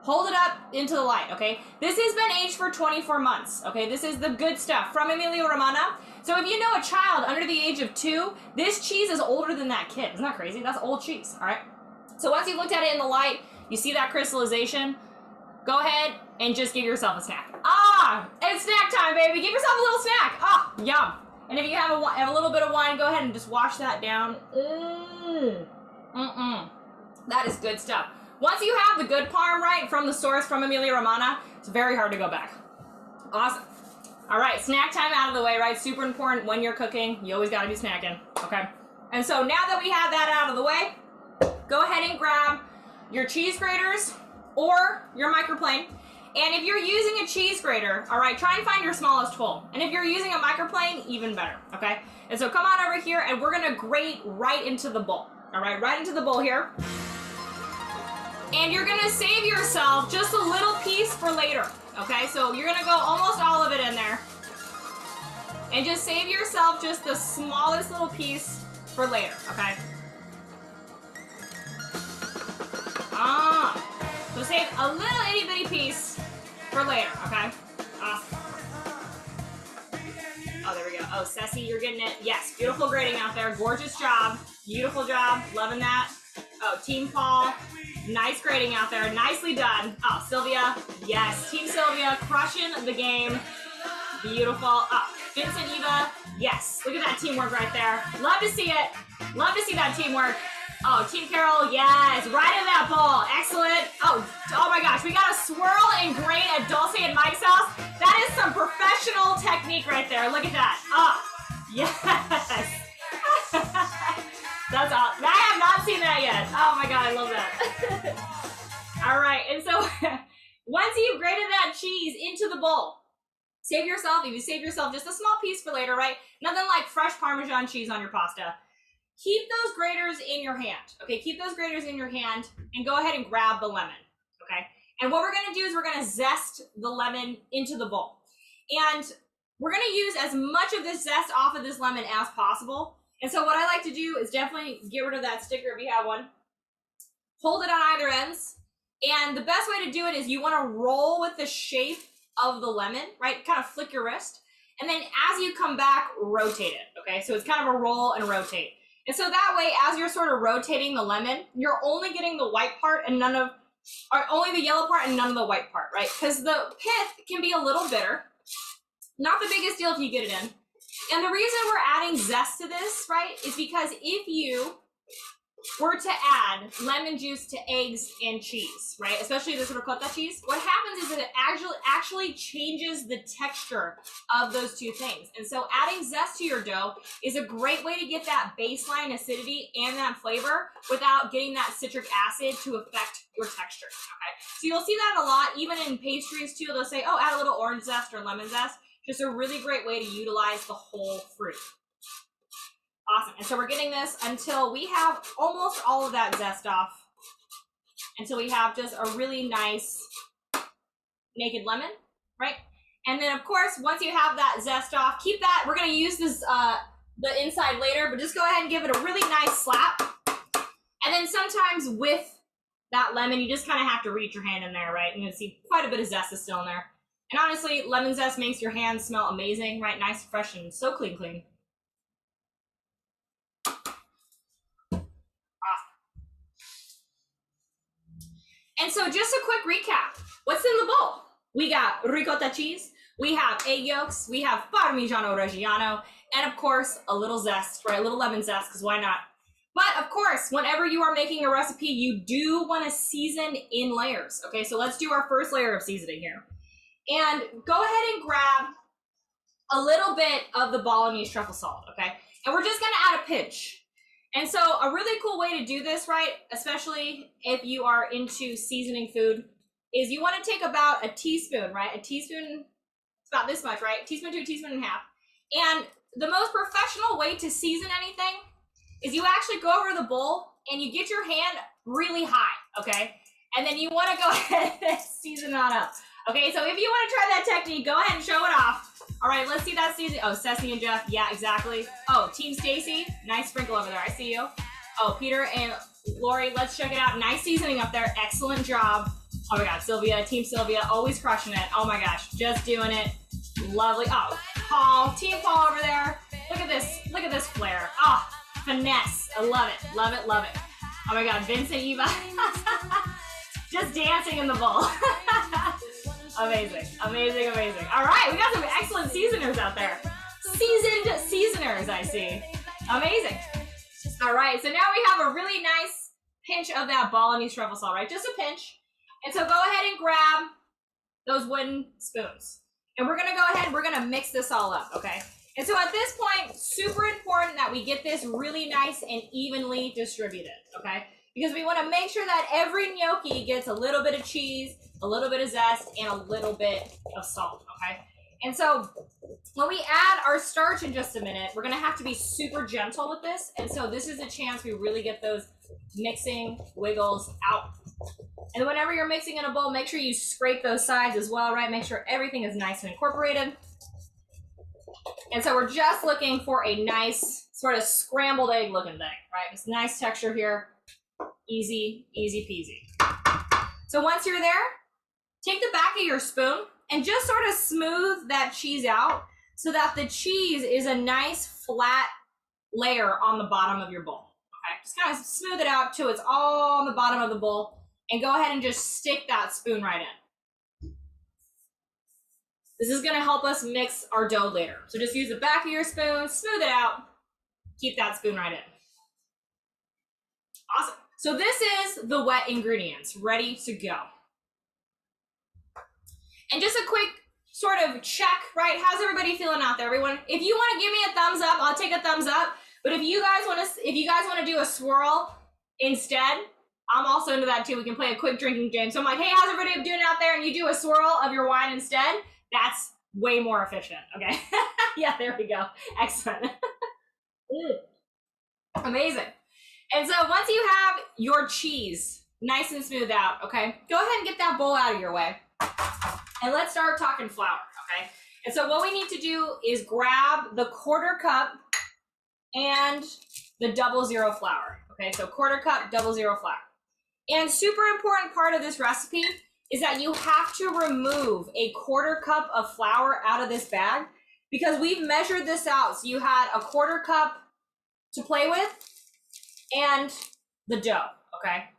hold it up into the light, okay? This has been aged for 24 months, okay? This is the good stuff from Emilia Romagna. So if you know a child under the age of 2, this cheese is older than that kid. Isn't that crazy? That's old cheese, all right? So once you've looked at it in the light, you see that crystallization, go ahead and just give yourself a snack. Ah, it's snack time, baby. Give yourself a little snack. Ah, yum. And if you have a little bit of wine, go ahead and just wash that down. That is good stuff. Once you have the good parm, right, from the source, from Emilia Romagna, it's very hard to go back. Awesome. All right, snack time out of the way, right? Super important when you're cooking. You always gotta be snacking, okay? And so now that we have that out of the way, go ahead and grab your cheese graters or your microplane. And if you're using a cheese grater, all right, try and find your smallest hole. And if you're using a microplane, even better, okay? And so come on over here, and we're gonna grate right into the bowl, all right? Right into the bowl here. And you're gonna save yourself just a little piece for later, okay? So you're gonna go almost all of it in there. And just save yourself just the smallest little piece for later, okay? So save a little itty bitty piece for later, okay? Awesome. Oh, there we go. Oh, Ceci, you're getting it. Yes, beautiful grading out there. Gorgeous job. Beautiful job. Loving that. Oh, Team Paul. Nice grading out there. Nicely done. Oh, Sylvia. Yes. Team Sylvia crushing the game. Beautiful. Oh, Vincent, Eva. Yes. Look at that teamwork right there. Love to see it. Love to see that teamwork. Oh, Team Carol. Yes. Right in that bowl. Excellent. Oh my gosh. We got a swirl and grate at Dulce and Mike's house. That is some professional technique right there. Look at that. Oh, yes. That's awesome. I have not seen that yet. Oh my God, I love that. All right, and so once you've grated that cheese into the bowl, save yourself, if you save yourself just a small piece for later, right? Nothing like fresh Parmesan cheese on your pasta. Keep those graters in your hand, okay? Keep those graters in your hand and go ahead and grab the lemon, okay? And what we're gonna do is we're gonna zest the lemon into the bowl. And we're gonna use as much of this zest off of this lemon as possible. And so what I like to do is definitely get rid of that sticker if you have one. Hold it on either ends. And the best way to do it is you want to roll with the shape of the lemon, right? Kind of flick your wrist. And then as you come back, rotate it, okay? So it's kind of a roll and rotate. And so that way, as you're sort of rotating the lemon, you're only getting the white part and only the yellow part and none of the white part, right? Because the pith can be a little bitter. Not the biggest deal if you get it in. And the reason we're adding zest to this, right, is because if you were to add lemon juice to eggs and cheese, right, especially this ricotta cheese, what happens is that it actually changes the texture of those two things. And so adding zest to your dough is a great way to get that baseline acidity and that flavor without getting that citric acid to affect your texture, okay? So you'll see that a lot, even in pastries too. They'll say, oh, add a little orange zest or lemon zest. Just a really great way to utilize the whole fruit. Awesome. And so we're getting this until we have almost all of that zest off. Until we have just a really nice naked lemon, right? And then of course, once you have that zest off, keep that. We're gonna use this the inside later, but just go ahead and give it a really nice slap. And then sometimes with that lemon, you just kind of have to reach your hand in there, right? And you can see quite a bit of zest is still in there. And honestly, lemon zest makes your hands smell amazing, right? Nice, fresh, and so clean. And so just a quick recap. What's in the bowl? We got ricotta cheese, we have egg yolks, we have Parmigiano Reggiano, and of course, a little zest, right? A little lemon zest, because why not? But of course, whenever you are making a recipe, you do want to season in layers. Okay, so let's do our first layer of seasoning here. And go ahead and grab a little bit of the Bolognese truffle salt, okay? And we're just gonna add a pinch. And so a really cool way to do this, right, especially if you are into seasoning food, is you want to take about a teaspoon, right? A teaspoon, it's about this much, right? A teaspoon to a teaspoon and a half. And the most professional way to season anything is you actually go over the bowl and you get your hand really high, okay? And then you want to go ahead and season that up. Okay, so if you want to try that technique, go ahead and show it off. All right, let's see that season. Oh, Ceci and Jeff, yeah, exactly. Oh, Team Stacy, nice sprinkle over there, I see you. Oh, Peter and Lori, let's check it out. Nice seasoning up there, excellent job. Oh my God, Sylvia, Team Sylvia, always crushing it. Oh my gosh, just doing it. Lovely. Oh, Paul, Team Paul over there. Look at this flair. Oh, finesse, I love it, love it, love it. Oh my God, Vincent, Eva, just dancing in the bowl. Amazing, amazing, amazing. All right, we got some excellent seasoners out there. Seasoned seasoners, I see. Amazing. All right, so now we have a really nice pinch of that Bolognese truffle salt, right? Just a pinch. And so go ahead and grab those wooden spoons. And we're gonna go ahead and we're gonna mix this all up, okay? And so at this point, super important that we get this really nice and evenly distributed, okay? Because we wanna make sure that every gnocchi gets a little bit of cheese, a little bit of zest, and a little bit of salt, okay? And so when we add our starch in just a minute, we're gonna have to be super gentle with this. And so this is a chance we really get those mixing wiggles out. And whenever you're mixing in a bowl, make sure you scrape those sides as well, right? Make sure everything is nice and incorporated. And so we're just looking for a nice sort of scrambled egg looking thing, right? Just nice texture here. Easy, easy peasy. So once you're there, take the back of your spoon and just sort of smooth that cheese out so that the cheese is a nice flat layer on the bottom of your bowl. Okay, just kind of smooth it out till it's all on the bottom of the bowl and go ahead and just stick that spoon right in. This is gonna help us mix our dough later. So just use the back of your spoon, smooth it out, keep that spoon right in. Awesome. So this is the wet ingredients ready to go. And just a quick sort of check, right? How's everybody feeling out there, everyone? If you want to give me a thumbs up, I'll take a thumbs up. But if you guys want to do a swirl instead, I'm also into that too. We can play a quick drinking game. So I'm like, hey, how's everybody doing out there? And you do a swirl of your wine instead. That's way more efficient. Okay. Yeah, there we go. Excellent. Amazing. And so once you have your cheese nice and smooth out, okay, go ahead and get that bowl out of your way. And let's start talking flour, okay? And so what we need to do is grab the 1/4 cup and the 00 flour, okay? So 1/4 cup, 00 flour. And super important part of this recipe is that you have to remove a 1/4 cup of flour out of this bag because we've measured this out. So you had a 1/4 cup to play with and the dough, okay?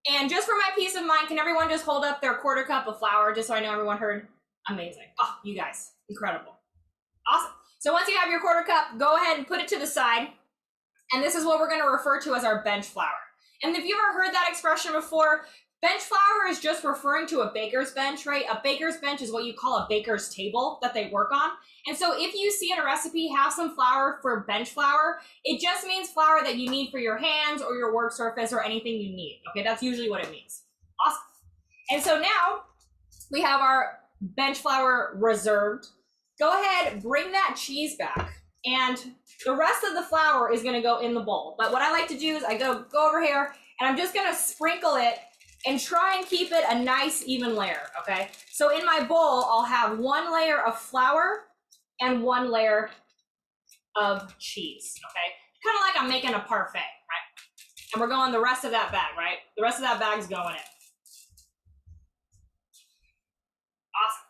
And just for my peace of mind, can everyone just hold up their 1/4 cup of flour just so I know everyone heard? Amazing. Oh, you guys, incredible. Awesome. So once you have your 1/4 cup, go ahead and put it to the side. And this is what we're going to refer to as our bench flour. And if you've ever heard that expression before, bench flour is just referring to a baker's bench, right? A baker's bench is what you call a baker's table that they work on. And so if you see in a recipe, have some flour for bench flour, it just means flour that you need for your hands or your work surface or anything you need. Okay, that's usually what it means. Awesome. And so now we have our bench flour reserved. Go ahead, bring that cheese back. And the rest of the flour is gonna go in the bowl. But what I like to do is I go over here and I'm just gonna sprinkle it and try and keep it a nice even layer, okay? So in my bowl, I'll have 1 layer of flour and 1 layer of cheese, okay? Kind of like I'm making a parfait, right? And we're going the rest of that bag, right? The rest of that bag's going in. Awesome.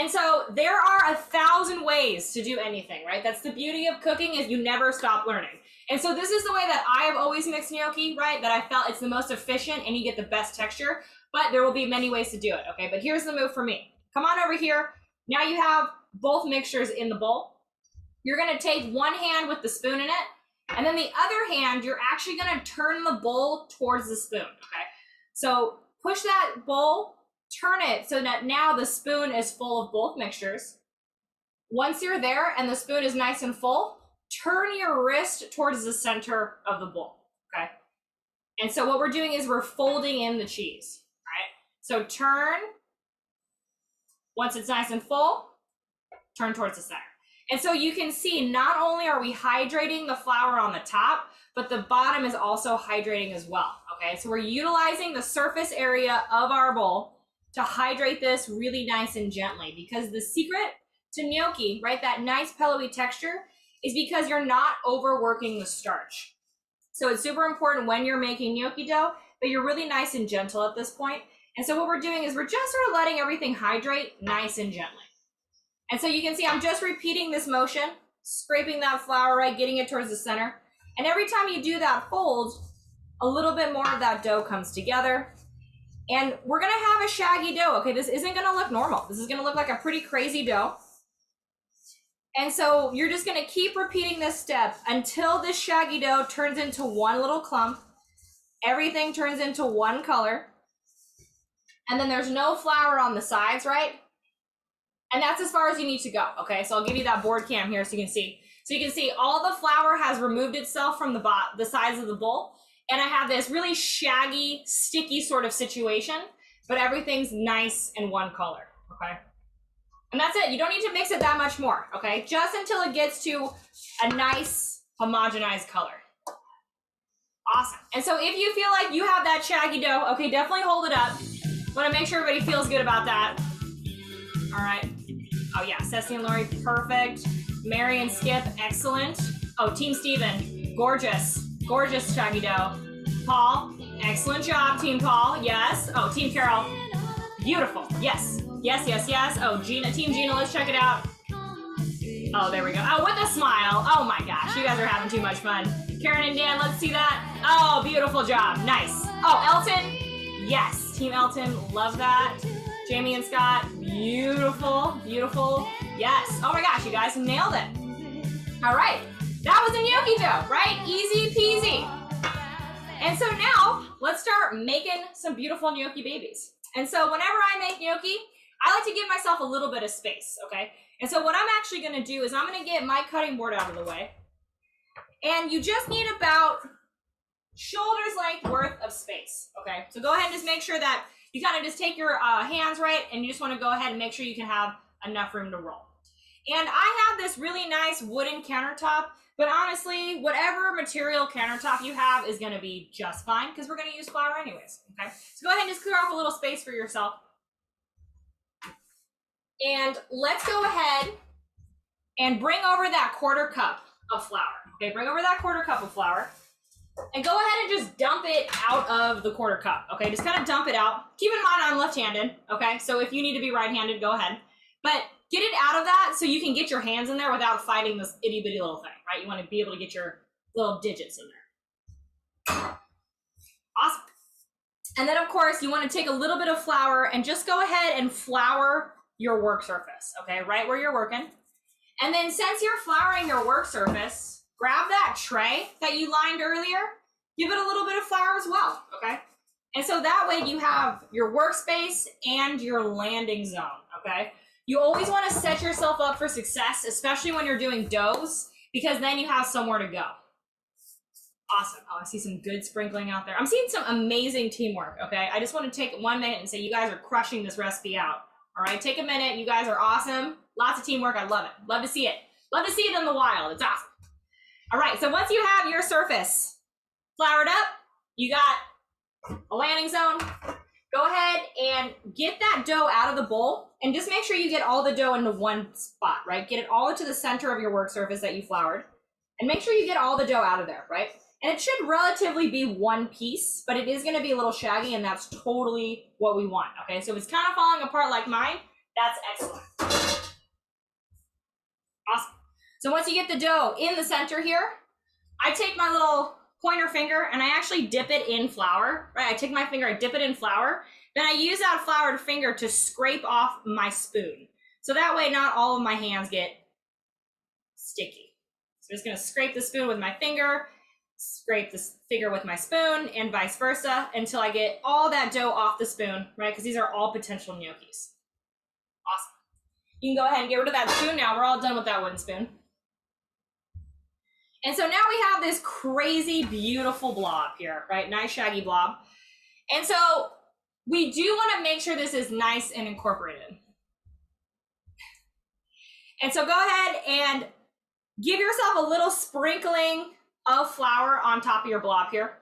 And so there are 1,000 ways to do anything, right? That's the beauty of cooking, is you never stop learning. And so this is the way that I have always mixed gnocchi, right? That I felt it's the most efficient and you get the best texture, but there will be many ways to do it, okay? But here's the move for me. Come on over here. Now you have both mixtures in the bowl. You're gonna take one hand with the spoon in it, and then the other hand, you're actually gonna turn the bowl towards the spoon, okay? So push that bowl, turn it so that now the spoon is full of both mixtures. Once you're there and the spoon is nice and full, turn your wrist towards the center of the bowl, okay? And so what we're doing is we're folding in the cheese, right? So turn, once it's nice and full, turn towards the center. And so you can see, not only are we hydrating the flour on the top, but the bottom is also hydrating as well, okay? So we're utilizing the surface area of our bowl to hydrate this really nice and gently, because the secret to gnocchi, right, that nice pillowy texture, is because you're not overworking the starch. So it's super important when you're making gnocchi dough that you're really nice and gentle at this point. And so what we're doing is we're just sort of letting everything hydrate nice and gently. And so you can see I'm just repeating this motion, scraping that flour, right, getting it towards the center. And every time you do that fold, a little bit more of that dough comes together. And we're gonna have a shaggy dough, okay? This isn't gonna look normal. This is gonna look like a pretty crazy dough. And so you're just gonna keep repeating this step until this shaggy dough turns into one little clump. Everything turns into one color. And then there's no flour on the sides, right? And that's as far as you need to go, okay? So I'll give you that board cam here so you can see. So you can see all the flour has removed itself from the sides of the bowl. And I have this really shaggy, sticky sort of situation, but everything's nice and one color, okay? And that's it. You don't need to mix it that much more, okay? Just until it gets to a nice homogenized color. Awesome. And so if you feel like you have that shaggy dough, okay, definitely hold it up. Want to make sure everybody feels good about that. All right. Oh yeah, Ceci and Lori, perfect. Mary and Skip, excellent. Oh, Team Steven, gorgeous. Gorgeous shaggy dough. Paul, excellent job, Team Paul. Yes. Oh, Team Carol, beautiful. Yes. Yes, yes, yes. Oh, Gina, Team Gina, let's check it out. Oh, there we go. Oh, with a smile. Oh my gosh, you guys are having too much fun. Karen and Dan, let's see that. Oh, beautiful job. Nice. Oh, Elton. Yes, Team Elton, love that. Jamie and Scott, beautiful, beautiful. Yes. Oh my gosh, you guys nailed it. All right, that was a gnocchi dough, right? Easy peasy. And so now let's start making some beautiful gnocchi babies. And so whenever I make gnocchi, I like to give myself a little bit of space, okay? And so what I'm actually gonna do is I'm gonna get my cutting board out of the way. And you just need about shoulder's length worth of space, okay? So go ahead and just make sure that you kind of just take your hands right, and you just wanna go ahead and make sure you can have enough room to roll. And I have this really nice wooden countertop, but honestly, whatever material countertop you have is gonna be just fine, because we're gonna use flour anyways, okay? So go ahead and just clear off a little space for yourself. And let's go ahead and bring over that 1/4 cup of flour. Okay, bring over that 1/4 cup of flour. And go ahead and just dump it out of the 1/4 cup. Okay, just kind of dump it out. Keep in mind I'm left-handed, okay? So if you need to be right-handed, go ahead. But get it out of that so you can get your hands in there without fighting this itty-bitty little thing, right? You want to be able to get your little digits in there. Awesome. And then, of course, you want to take a little bit of flour and just go ahead and flour your work surface, okay? Right where you're working. And then since you're flouring your work surface, grab that tray that you lined earlier, give it a little bit of flour as well, okay? And so that way you have your workspace and your landing zone, okay? You always want to set yourself up for success, especially when you're doing doughs, because then you have somewhere to go. Awesome. Oh, I see some good sprinkling out there. I'm seeing some amazing teamwork, okay? I just want to take 1 minute and say you guys are crushing this recipe out, all right? Take a minute. You guys are awesome. Lots of teamwork. I love it. Love to see it. Love to see it in the wild. It's awesome. All right, so once you have your surface floured up, you got a landing zone. Go ahead and get that dough out of the bowl and just make sure you get all the dough into one spot, right? Get it all into the center of your work surface that you floured and make sure you get all the dough out of there, right? And it should relatively be one piece, but it is gonna be a little shaggy and that's totally what we want, okay? So if it's kind of falling apart like mine, that's excellent. Awesome. So once you get the dough in the center here, I take my little pointer finger and I actually dip it in flour, right? I take my finger, I dip it in flour, then I use that floured finger to scrape off my spoon. So that way not all of my hands get sticky. So I'm just gonna scrape the spoon with my finger, scrape the finger with my spoon, and vice versa until I get all that dough off the spoon, right? Because these are all potential gnocchis. Awesome. You can go ahead and get rid of that spoon now. We're all done with that wooden spoon. And so now we have this crazy, beautiful blob here, right? Nice shaggy blob. And so we do want to make sure this is nice and incorporated. And so go ahead and give yourself a little sprinkling of flour on top of your blob here.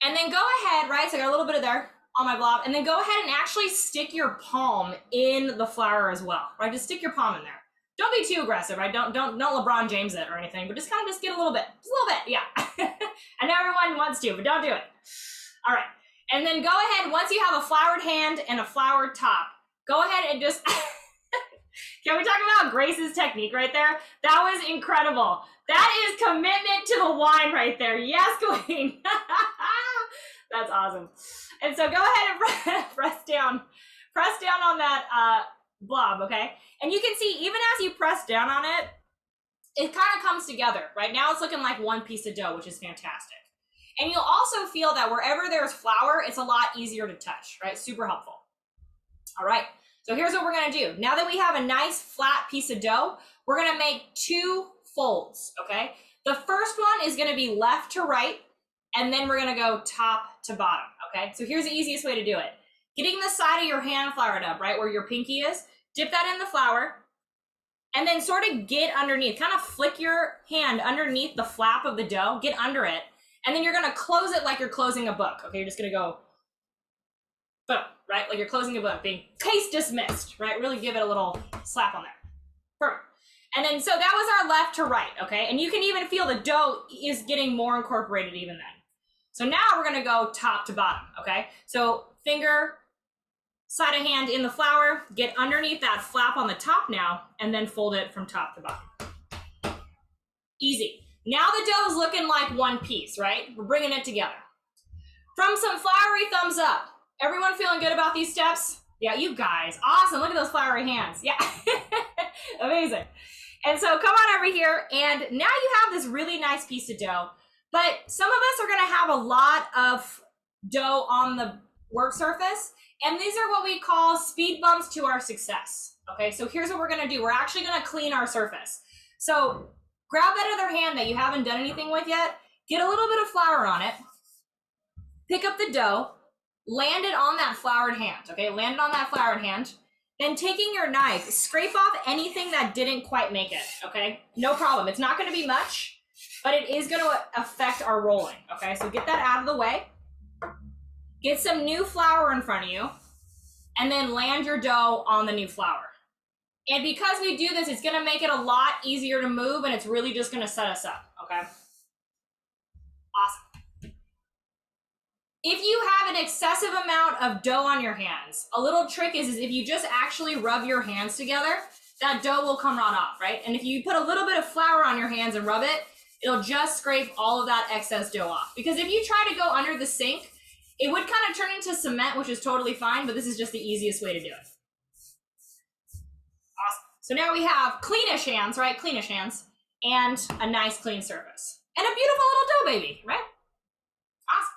And then go ahead, right? So I got a little bit of there on my blob. And then go ahead and actually stick your palm in the flour as well, right? Just stick your palm in there. Don't be too aggressive, right? Don't LeBron James it or anything, but just kind of just get a little bit, yeah. I know everyone wants to, but don't do it. All right, and then go ahead, once you have a floured hand and a floured top, go ahead and just, can we talk about Grace's technique right there? That was incredible. That is commitment to the wine right there. Yes, Queen. That's awesome. And so go ahead and press down on that blob, okay? And you can see, even as you press down on it, it kind of comes together. Right now it's looking like one piece of dough, which is fantastic. And you'll also feel that wherever there's flour, it's a lot easier to touch, right? Super helpful. All right, so here's what we're gonna do. Now that we have a nice flat piece of dough, we're gonna make 2 folds, okay? The first one is gonna be left to right, and then we're gonna go top to bottom, okay? So here's the easiest way to do it. Getting the side of your hand floured up, right, where your pinky is, dip that in the flour, and then sort of get underneath, kind of flick your hand underneath the flap of the dough, get under it, and then you're gonna close it like you're closing a book, okay? You're just gonna go, boom, right? Like you're closing a book, being case dismissed, right? Really give it a little slap on there. Perfect. And then, so that was our left to right, okay? And you can even feel the dough is getting more incorporated even then. So now we're gonna go top to bottom, okay? So finger, side of hand in the flour, get underneath that flap on the top now, and then fold it from top to bottom. Easy. Now the dough is looking like one piece, right? We're bringing it together. From some floury thumbs up. Everyone feeling good about these steps? Yeah, you guys. Awesome. Look at those floury hands. Yeah. Amazing. And so come on over here, and now you have this really nice piece of dough, but some of us are going to have a lot of dough on the work surface. And these are what we call speed bumps to our success. Okay, so here's what we're gonna do. We're actually gonna clean our surface. So grab that other hand that you haven't done anything with yet, get a little bit of flour on it, pick up the dough, land it on that floured hand, okay? Land it on that floured hand. Then taking your knife, scrape off anything that didn't quite make it, okay? No problem, it's not gonna be much, but it is gonna affect our rolling, okay? So get that out of the way. Get some new flour in front of you, and then land your dough on the new flour. And because we do this, it's gonna make it a lot easier to move, and it's really just gonna set us up, okay? Awesome. If you have an excessive amount of dough on your hands, a little trick is if you just actually rub your hands together, that dough will come right off, right? And if you put a little bit of flour on your hands and rub it, it'll just scrape all of that excess dough off. Because if you try to go under the sink, it would kind of turn into cement, which is totally fine, but this is just the easiest way to do it. Awesome. So now we have cleanish hands, right? Cleanish hands, and a nice clean surface. And a beautiful little dough baby, right? Awesome.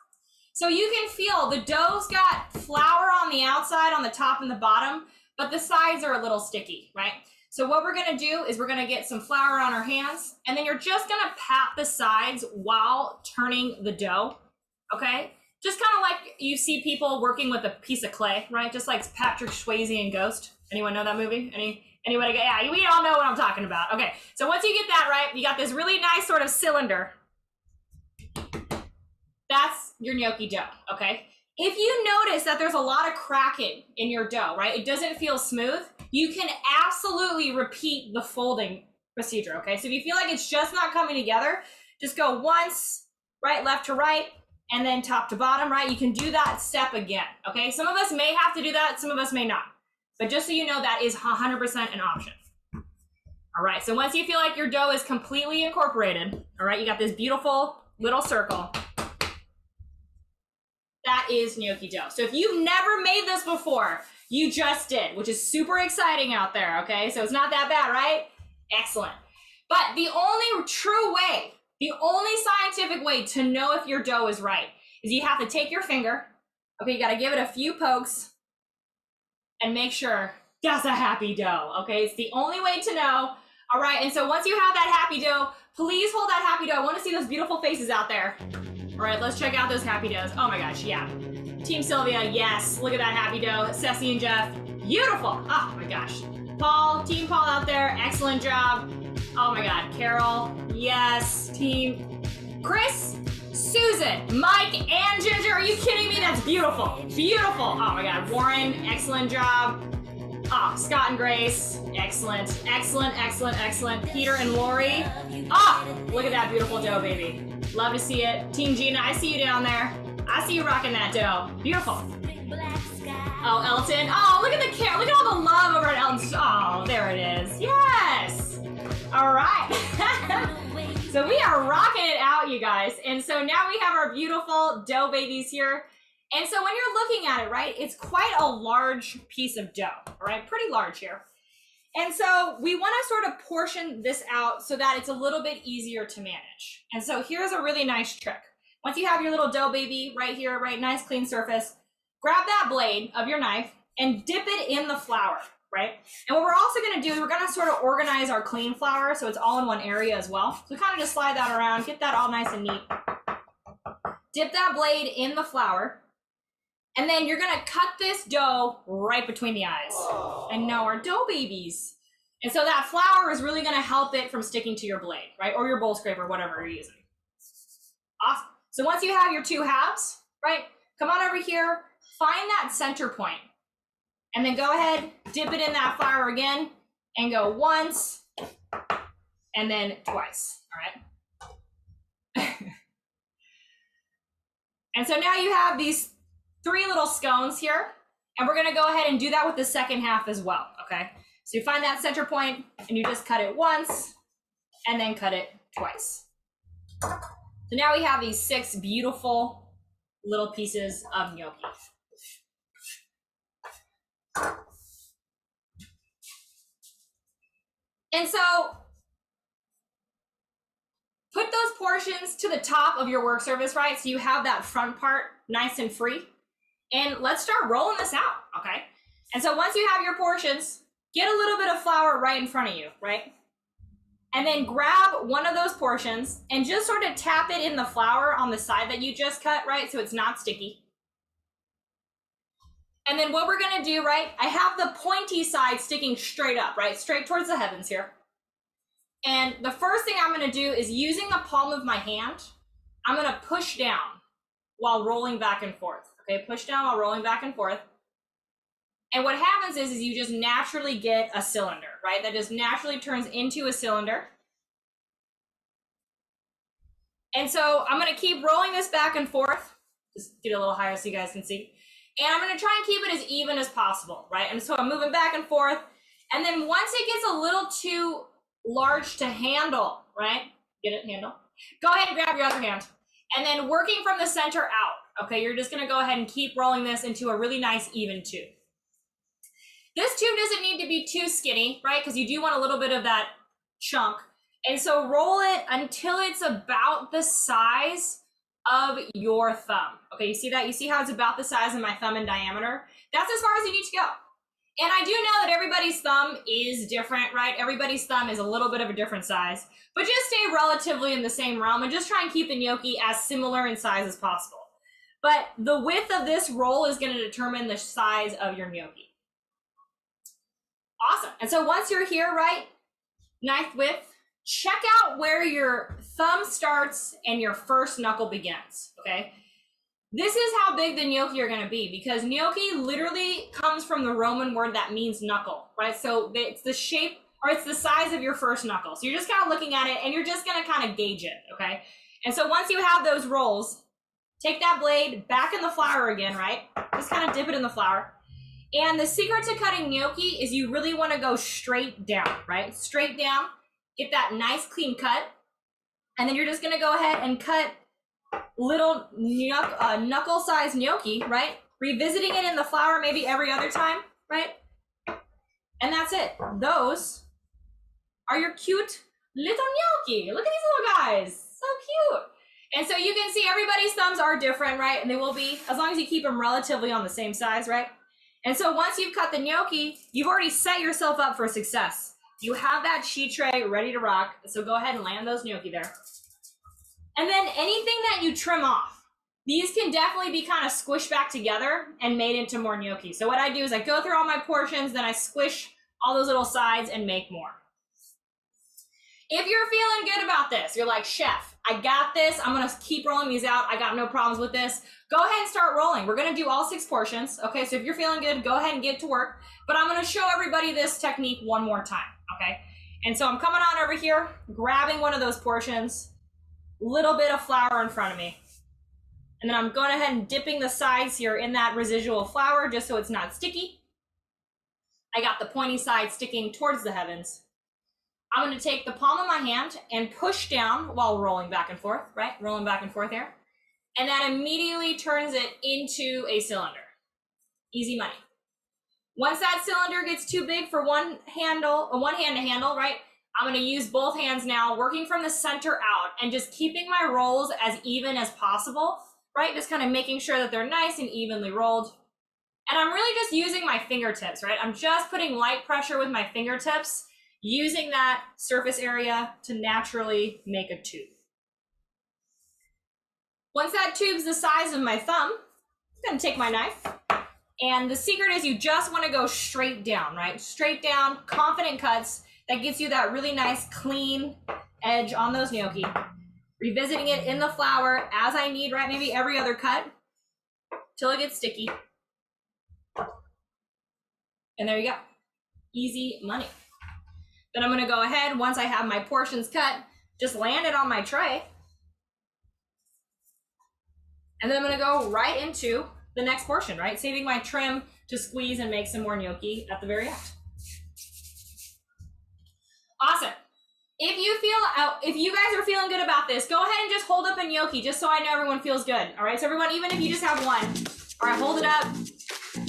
So you can feel the dough's got flour on the outside, on the top and the bottom, but the sides are a little sticky, right? So what we're gonna do is we're gonna get some flour on our hands, and then you're just gonna pat the sides while turning the dough, okay? Just kind of like you see people working with a piece of clay, right? Just like Patrick Swayze in Ghost. Anyone know that movie? Anybody? Yeah, we all know what I'm talking about. Okay, so once you get that right, you got this really nice sort of cylinder. That's your gnocchi dough, okay? If you notice that there's a lot of cracking in your dough, right? It doesn't feel smooth, you can absolutely repeat the folding procedure, okay? So if you feel like it's just not coming together, just go once, right, left to right, and then top to bottom, right? You can do that step again, okay? Some of us may have to do that, some of us may not. But just so you know, that is 100% an option. All right, so once you feel like your dough is completely incorporated, all right, you got this beautiful little circle. That is gnocchi dough. So if you've never made this before, you just did, which is super exciting out there, okay? So it's not that bad, right? Excellent. But the only true way, the only scientific way to know if your dough is right is you have to take your finger, okay, you gotta give it a few pokes and make sure that's a happy dough, okay? It's the only way to know. All right, and so once you have that happy dough, please hold that happy dough. I wanna see those beautiful faces out there. All right, let's check out those happy doughs. Oh my gosh, yeah. Team Sylvia, yes, look at that happy dough. Ceci and Jeff, beautiful. Oh my gosh. Paul, Team Paul out there, excellent job. Oh my God, Carol, yes. Team Chris, Susan, Mike, and Ginger, are you kidding me? That's beautiful, beautiful. Oh my God, Warren, excellent job. Ah, oh, Scott and Grace, excellent, excellent, excellent, excellent. Peter and Lori, ah, oh, look at that beautiful dough, baby. Love to see it. Team Gina, I see you down there. I see you rocking that dough. Beautiful. Oh, Elton. Oh, look at the care. Look at all the love over at Elton. Oh, there it is. Yes. All right. So we are rocking it out, you guys. And so now we have our beautiful dough babies here. And so when you're looking at it, right, it's quite a large piece of dough, all right? Pretty large here. And so we want to sort of portion this out so that it's a little bit easier to manage. And so here's a really nice trick. Once you have your little dough baby right here, right, nice clean surface, grab that blade of your knife and dip it in the flour, right? And what we're also going to do is we're going to sort of organize our clean flour so it's all in one area as well. So kind of just slide that around, get that all nice and neat. Dip that blade in the flour. And then you're gonna cut this dough right between the eyes. I know, our dough babies. And so that flour is really gonna help it from sticking to your blade, right? Or your bowl scraper, whatever you're using. Awesome. So once you have your two halves, right? Come on over here, find that center point. And then go ahead, dip it in that flour again, and go once, and then twice, all right? And so now you have these 3 little scones here, and we're gonna go ahead and do that with the second half as well, okay? So you find that center point, and you just cut it once, and then cut it twice. So now we have these 6 beautiful little pieces of gnocchi. And so put those portions to the top of your work surface, right? So you have that front part nice and free. And let's start rolling this out, okay? And so once you have your portions, get a little bit of flour right in front of you, right? And then grab one of those portions and just sort of tap it in the flour on the side that you just cut, right? So it's not sticky. And then what we're gonna do, right? I have the pointy side sticking straight up, right? Straight towards the heavens here. And the first thing I'm gonna do is using the palm of my hand, I'm gonna push down while rolling back and forth. Okay, push down while rolling back and forth. And what happens is you just naturally get a cylinder, right? That just naturally turns into a cylinder. And so I'm gonna keep rolling this back and forth. Just get a little higher so you guys can see. And I'm gonna try and keep it as even as possible, right? And so I'm moving back and forth. And then once it gets a little too large to handle, right? Get it, handle? Go ahead and grab your other hand. And then working from the center out, okay? You're just gonna go ahead and keep rolling this into a really nice even tube. This tube doesn't need to be too skinny, right? Because you do want a little bit of that chunk. And so roll it until it's about the size of your thumb. Okay, you see that? You see how it's about the size of my thumb in diameter? That's as far as you need to go. And I do know that everybody's thumb is different, right? Everybody's thumb is a little bit of a different size, but just stay relatively in the same realm and just try and keep the gnocchi as similar in size as possible. But the width of this roll is going to determine the size of your gnocchi. Awesome. And so once you're here, right, knife width, check out where your thumb starts and your first knuckle begins, okay? This is how big the gnocchi are gonna be, because gnocchi literally comes from the Roman word that means knuckle, right? So it's the shape, or it's the size of your first knuckle. So you're just kind of looking at it and you're just gonna kind of gauge it, okay? And so once you have those rolls, take that blade back in the flour again, right? Just kind of dip it in the flour. And the secret to cutting gnocchi is you really want to go straight down, right? Straight down, get that nice clean cut. And then you're just going to go ahead and cut little knuckle-sized gnocchi, right? Revisiting it in the flour maybe every other time, right? And that's it. Those are your cute little gnocchi. Look at these little guys. So cute. And so you can see everybody's thumbs are different, right? And they will be, as long as you keep them relatively on the same size, right? And so once you've cut the gnocchi, you've already set yourself up for success. You have that sheet tray ready to rock. So go ahead and land those gnocchi there. And then anything that you trim off, these can definitely be kind of squished back together and made into more gnocchi. So what I do is I go through all my portions, then I squish all those little sides and make more. If you're feeling good about this, you're like, chef, I got this. I'm going to keep rolling these out. I got no problems with this. Go ahead and start rolling. We're going to do all 6 portions. Okay, so if you're feeling good, go ahead and get to work. But I'm going to show everybody this technique one more time. Okay, and so I'm coming on over here, grabbing one of those portions, little bit of flour in front of me. And then I'm going ahead and dipping the sides here in that residual flour just so it's not sticky. I got the pointy side sticking towards the heavens. I'm going to take the palm of my hand and push down while rolling back and forth, right? Rolling back and forth here. And that immediately turns it into a cylinder. Easy money. Once that cylinder gets too big for one hand to handle, right? I'm going to use both hands now, working from the center out and just keeping my rolls as even as possible, right? Just kind of making sure that they're nice and evenly rolled. And I'm really just using my fingertips, right? I'm just putting light pressure with my fingertips, using that surface area to naturally make a tube. Once that tube's the size of my thumb, I'm gonna take my knife, and the secret is you just wanna go straight down, right? Straight down, confident cuts. That gets you that really nice, clean edge on those gnocchi. Revisiting it in the flour as I need, right? Maybe every other cut till it gets sticky. And there you go, easy money. Then I'm gonna go ahead, once I have my portions cut, just land it on my tray. And then I'm gonna go right into the next portion, right? Saving my trim to squeeze and make some more gnocchi at the very end. Awesome. If you guys are feeling good about this, go ahead and just hold up a gnocchi just so I know everyone feels good. All right, so everyone, even if you just have one, all right, hold it up.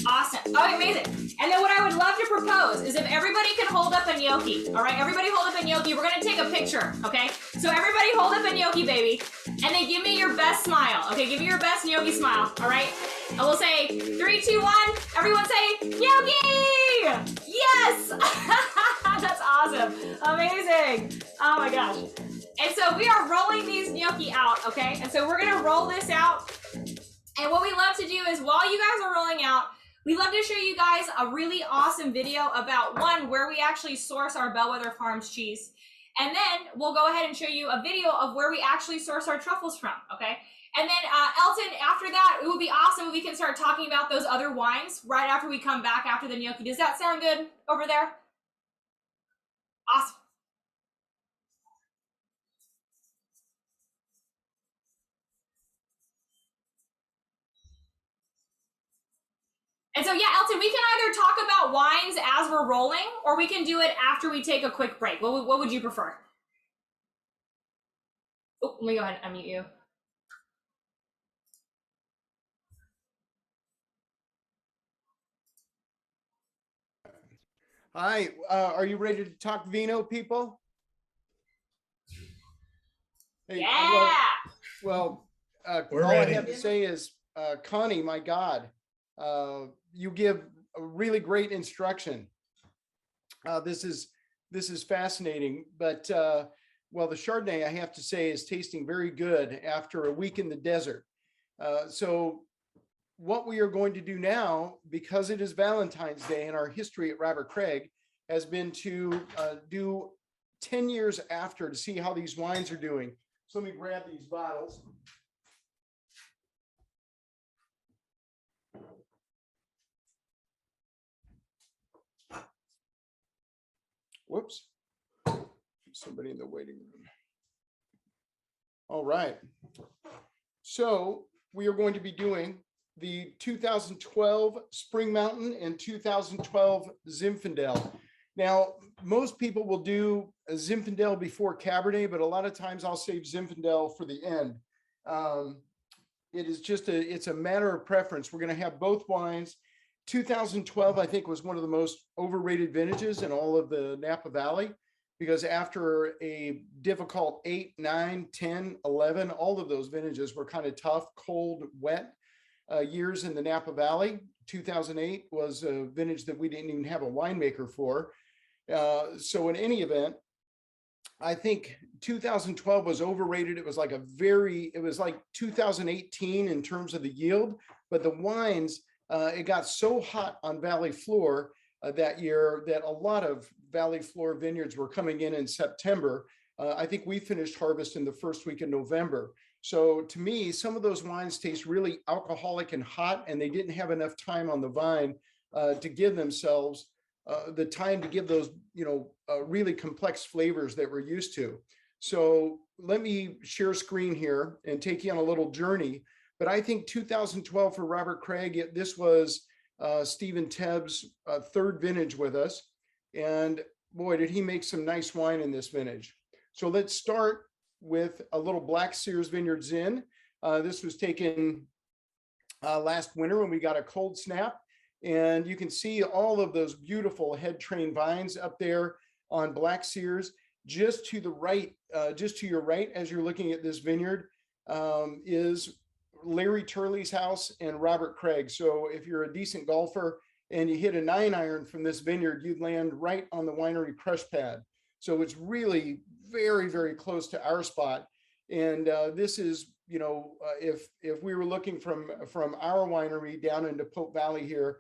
Awesome. Oh, amazing. And then what I would love to propose is if everybody can hold up a gnocchi. All right, everybody hold up a gnocchi. We're gonna take a picture, okay? So everybody hold up a gnocchi, baby. And then give me your best smile. Okay, give me your best gnocchi smile, all right? And we'll say 3, 2, 1. Everyone say gnocchi! Yes! That's awesome. Amazing. Oh my gosh. And so we are rolling these gnocchi out, okay? And so we're gonna roll this out. And what we love to do is while you guys are rolling out, we love to show you guys a really awesome video about where we actually source our Bellwether Farms cheese. And then we'll go ahead and show you a video of where we actually source our truffles from, okay? And then Elton, after that, it would be awesome if we can start talking about those other wines right after we come back after the gnocchi. Does that sound good over there? Awesome. And so, yeah, Elton, we can either talk about wines as we're rolling, or we can do it after we take a quick break. What would you prefer? Oh, let me go ahead and unmute you. Hi, are you ready to talk vino, people? Hey, Yeah. Well, We're all ready. I have to say is, Connie, my God, you give a really great instruction. This is fascinating, but well, the Chardonnay, I have to say, is tasting very good after a week in the desert. So what we are going to do now, because it is Valentine's Day and our history at Robert Craig has been to do 10 years after to see how these wines are doing. So let me grab these bottles. Whoops. Somebody in the waiting room. All right. So we are going to be doing the 2012 Spring Mountain and 2012 Zinfandel. Now, most people will do a Zinfandel before Cabernet, but a lot of times I'll save Zinfandel for the end. It is just it's a matter of preference. We're going to have both wines. 2012, I think, was one of the most overrated vintages in all of the Napa Valley, because after a difficult 8, 9, 10, 11, all of those vintages were kind of tough, cold, wet years in the Napa Valley. 2008 was a vintage that we didn't even have a winemaker for. So in any event, I think 2012 was overrated. It was like it was like 2018 in terms of the yield, but the wines, it got so hot on Valley Floor that year that a lot of Valley Floor vineyards were coming in September. I think we finished harvest in the first week of November. So to me, some of those wines taste really alcoholic and hot, and they didn't have enough time on the vine to give themselves the time to give those, really complex flavors that we're used to. So let me share screen here and take you on a little journey. But I think 2012 for Robert Craig, this was Stephen Tebb's third vintage with us. And boy, did he make some nice wine in this vintage. So let's start with a little Black Sears Vineyard Zin. This was taken last winter when we got a cold snap. And you can see all of those beautiful head train vines up there on Black Sears. Just to the right, just to your right, as you're looking at this vineyard, is Larry Turley's house and Robert Craig. So if you're a decent golfer and you hit a 9-iron from this vineyard, you'd land right on the winery crush pad. So it's really very, very close to our spot. And this is, if we were looking from our winery down into Pope Valley here,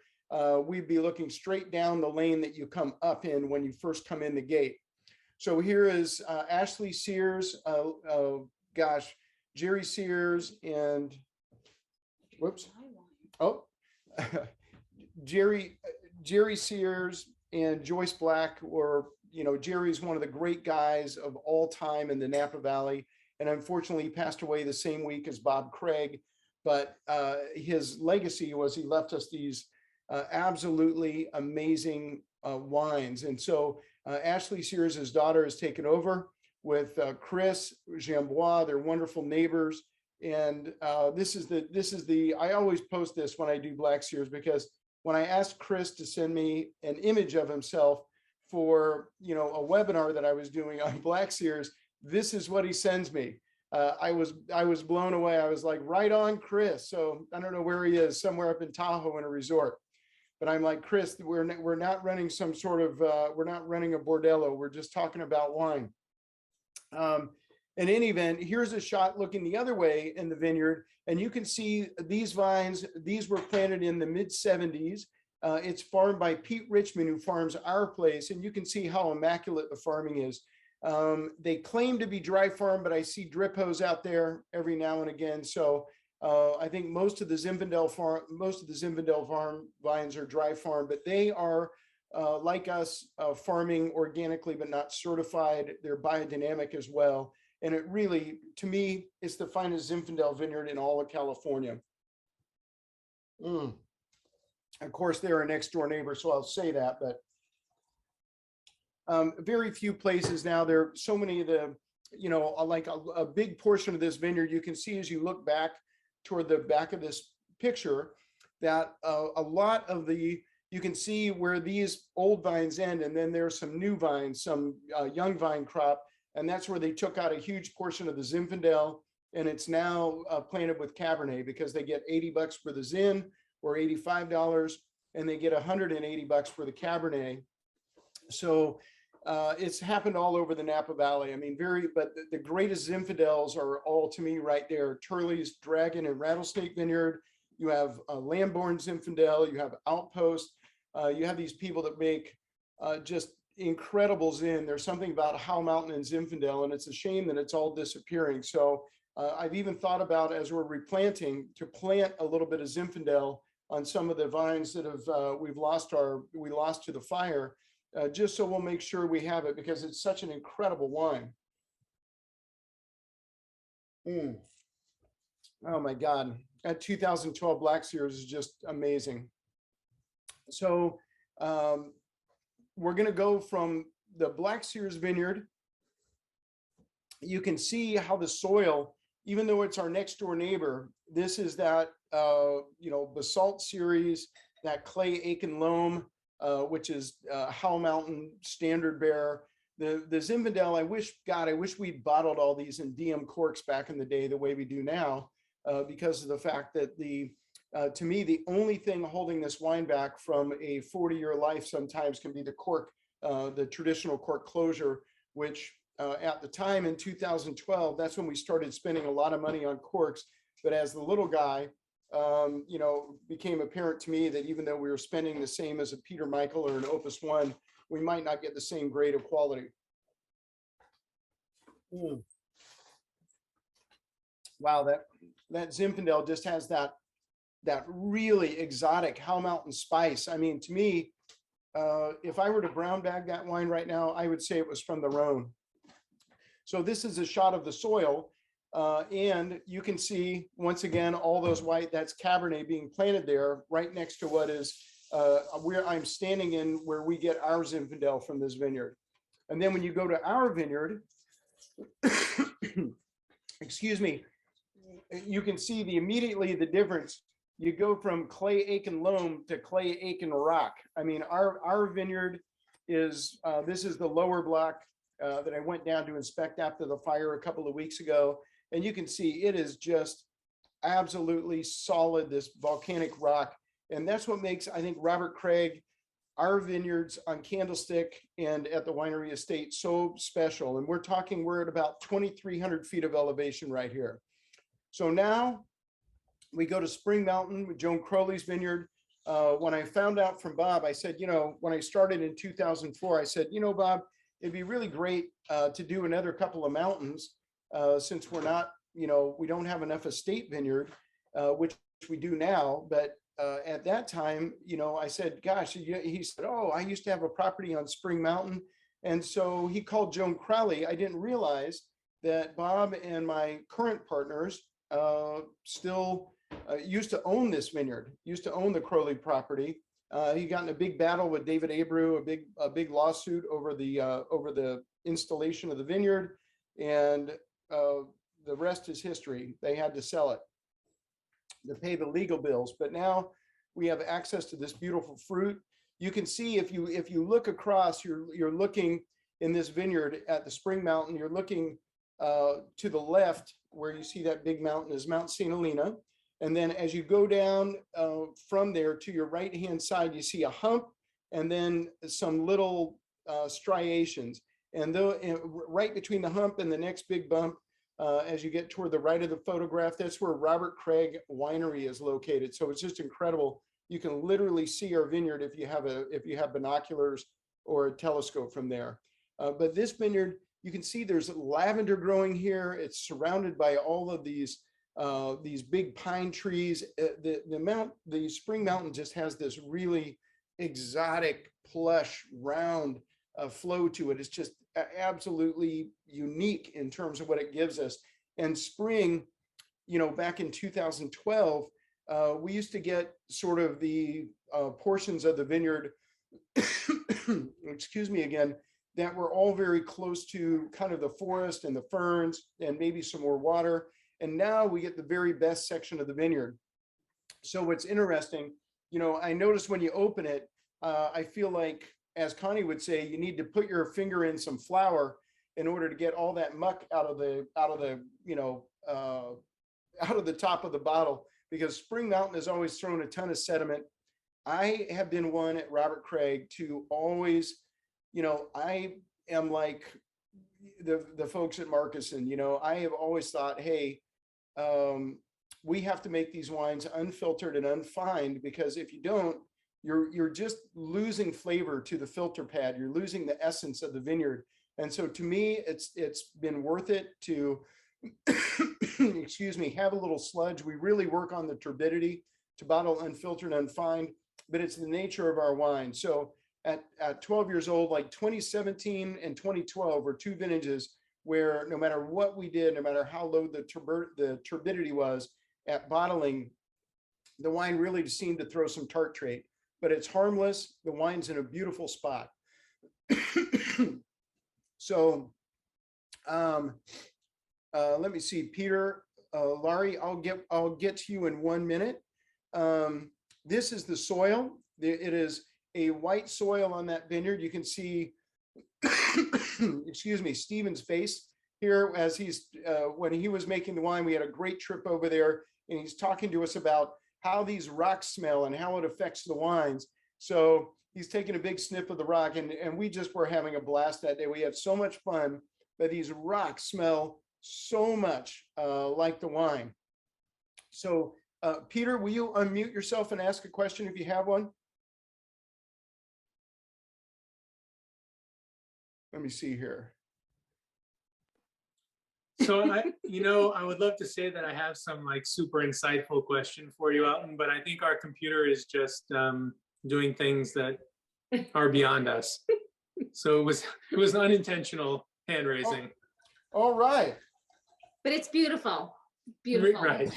we'd be looking straight down the lane that you come up in when you first come in the gate. So here is Ashley Sears, Jerry Sears and Jerry Sears and Joyce Black were, Jerry's one of the great guys of all time in the Napa Valley. And unfortunately, he passed away the same week as Bob Craig. But his legacy was he left us these absolutely amazing wines. And so Ashley Sears, his daughter, has taken over with Chris Jambois. They're wonderful neighbors. And this is the, I always post this when I do Black Sears, because when I asked Chris to send me an image of himself for, a webinar that I was doing on Black Sears, this is what he sends me. I was blown away. I was like, right on, Chris. So I don't know where he is, somewhere up in Tahoe in a resort. But I'm like, Chris, we're not running some sort of, we're not running a bordello. We're just talking about wine. In any event, here's a shot looking the other way in the vineyard. And you can see these vines, these were planted in the mid 70s. It's farmed by Pete Richmond, who farms our place. And you can see how immaculate the farming is. They claim to be dry farm, but I see drip hose out there every now and again. So I think most of the Zinfandel farm vines are dry farm, but they are like us, farming organically, but not certified. They're biodynamic as well. And it really, to me, it's the finest Zinfandel vineyard in all of California. Of course, they're a next door neighbor, so I'll say that, but very few places now. There are so many of the, like a big portion of this vineyard, you can see as you look back toward the back of this picture that a lot of the, you can see where these old vines end, and then there's some new vines, some young vine crop, and that's where they took out a huge portion of the Zinfandel, and it's now planted with Cabernet because they get $80 for the Zin or $85, and they get $180 for the Cabernet. So it's happened all over the Napa Valley. I mean, but the greatest Zinfandels are all, to me, right there. Turley's Dragon and Rattlesnake Vineyard. You have Lamborn Zinfandel. You have Outpost. You have these people that make just incredibles in. There's something about Howell Mountain and Zinfandel, and it's a shame that it's all disappearing. So I've even thought about, as we're replanting, to plant a little bit of Zinfandel on some of the vines that have we lost to the fire, just so we'll make sure we have it, because it's such an incredible wine. Oh my God, that 2012 Black Series is just amazing. So we're going to go from the Black Series vineyard. You can see how the soil, even though it's our next door neighbor, this is that basalt series, that clay Aiken loam, which is Howell Mountain standard bearer. The Zinfandel, I wish we'd bottled all these in DM corks back in the day the way we do now, because of the fact that to me, the only thing holding this wine back from a 40-year life sometimes can be the cork, the traditional cork closure, which at the time in 2012, that's when we started spending a lot of money on corks. But as the little guy, became apparent to me that even though we were spending the same as a Peter Michael or an Opus One, we might not get the same grade of quality. Wow, that Zinfandel just has that really exotic Howell Mountain spice. I mean, to me, if I were to brown bag that wine right now, I would say it was from the Rhone. So this is a shot of the soil, and you can see once again all those white, that's Cabernet being planted there right next to what is where I'm standing in, where we get our Zinfandel from this vineyard. And then when you go to our vineyard, excuse me, you can see immediately the difference. You go from clay Aiken loam to clay Aiken rock. I mean, our vineyard is, this is the lower block that I went down to inspect after the fire a couple of weeks ago. And you can see it is just absolutely solid, this volcanic rock. And that's what makes, I think, Robert Craig, our vineyards on Candlestick and at the Winery Estate so special. And we're at about 2,300 feet of elevation right here. So now we go to Spring Mountain with Joan Crowley's vineyard. When I found out from Bob, I said, when I started in 2004, I said, Bob, it'd be really great to do another couple of mountains since we're not, we don't have enough estate vineyard, which we do now. But at that time, I said, gosh, he said, oh, I used to have a property on Spring Mountain. And so he called Joan Crowley. I didn't realize that Bob and my current partners still used to own this vineyard, used to own the Crowley property. He got in a big battle with David Abreu, a big lawsuit over the installation of the vineyard, and the rest is history. They had to sell it to pay the legal bills. But now we have access to this beautiful fruit. You can see if you look across, you're looking in this vineyard at the Spring Mountain. You're looking to the left, where you see that big mountain is Mount St. Helena. And then as you go down from there to your right-hand side, you see a hump and then some little striations. And right between the hump and the next big bump, as you get toward the right of the photograph, that's where Robert Craig Winery is located. So it's just incredible. You can literally see our vineyard if you have binoculars or a telescope from there. But this vineyard, you can see there's lavender growing here. It's surrounded by all of these big pine trees. The Spring Mountain just has this really exotic, plush, round flow to it. It's just absolutely unique in terms of what it gives us. And spring, back in 2012, we used to get sort of the portions of the vineyard, excuse me again, that were all very close to kind of the forest and the ferns and maybe some more water. And now we get the very best section of the vineyard. So what's interesting, I noticed when you open it, I feel like, as Connie would say, you need to put your finger in some flour in order to get all that muck out of the top of the bottle, because Spring Mountain has always thrown a ton of sediment. I have been one at Robert Craig to always, I am like the folks at Marcusson, I have always thought, hey, we have to make these wines unfiltered and unfined, because if you don't, you're just losing flavor to the filter pad. You're losing the essence of the vineyard. And so to me, it's been worth it to, excuse me, have a little sludge. We really work on the turbidity to bottle unfiltered, unfined, but it's the nature of our wine. So at 12 years old, like 2017 and 2012 were two vintages where no matter what we did, no matter how low the turbidity was at bottling, the wine really seemed to throw some tart trait, but it's harmless. The wine's in a beautiful spot. So let me see, Peter, Laurie, I'll get to you in 1 minute. This is the soil. It is a white soil on that vineyard. You can see, excuse me, Stephen's face here as he's, when he was making the wine, we had a great trip over there and he's talking to us about how these rocks smell and how it affects the wines. So he's taking a big sniff of the rock and we just were having a blast that day. We had so much fun, but these rocks smell so much like the wine. So Peter, will you unmute yourself and ask a question if you have one? Let me see here. So I would love to say that I have some like super insightful question for you, Elton, but I think our computer is just doing things that are beyond us. So it was unintentional hand raising. Oh, all right. But it's beautiful. Beautiful. Right.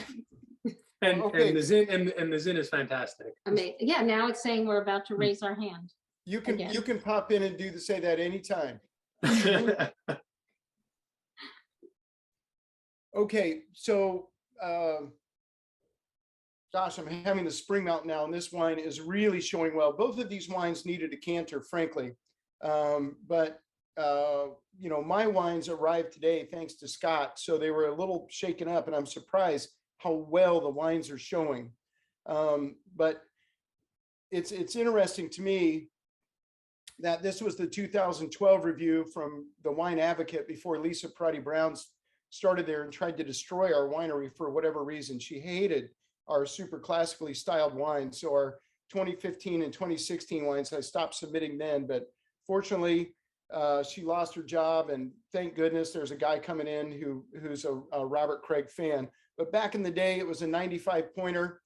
And Okay. and the Zin is fantastic. Amazing. Yeah, now it's saying we're about to raise our hand. You can Again. you can pop in and say that anytime. Okay, so gosh, I'm having the Spring Mountain now, and this wine is really showing well. Both of these wines need a decanter, frankly, but you know, my wines arrived today thanks to Scott, so they were a little shaken up, and I'm surprised how well the wines are showing. But it's interesting to me that this was the 2012 review from the Wine Advocate before Lisa Perotti Brown's started there and tried to destroy our winery for whatever reason. She hated our super classically styled wines. So our 2015 and 2016 wines, I stopped submitting then, but fortunately she lost her job, and thank goodness there's a guy coming in who's a Robert Craig fan. But back in the day, it was a 95 pointer.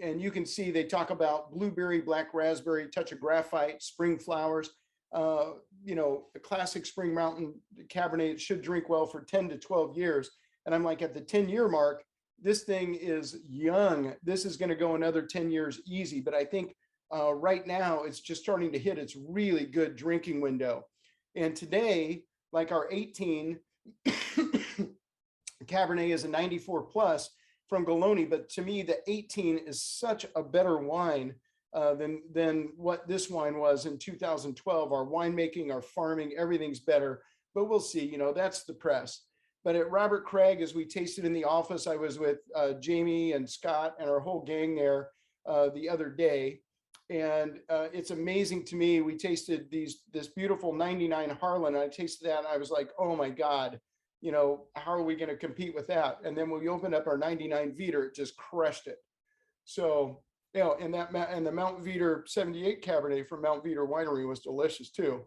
And you can see they talk about blueberry, black raspberry, touch of graphite, spring flowers. You know, the classic Spring Mountain Cabernet should drink well for 10 to 12 years. And I'm like, at the 10-year mark, this thing is young. This is going to go another 10 years easy. But I think right now it's just starting to hit its really good drinking window. And today, like our 18 Cabernet is a 94 plus from Goloni, but to me, the 18 is such a better wine than what this wine was in 2012. Our winemaking, our farming, everything's better, but we'll see, you know, that's the press. But at Robert Craig, as we tasted in the office, I was with Jamie and Scott and our whole gang there the other day. And it's amazing to me. We tasted this beautiful 99 Harlan. I tasted that and I was like, oh my God, you know, how are we going to compete with that? And then when we opened up our 99 Veeder, it just crushed it. So, you know, and the Mount Veeder 78 Cabernet from Mount Veeder Winery was delicious too.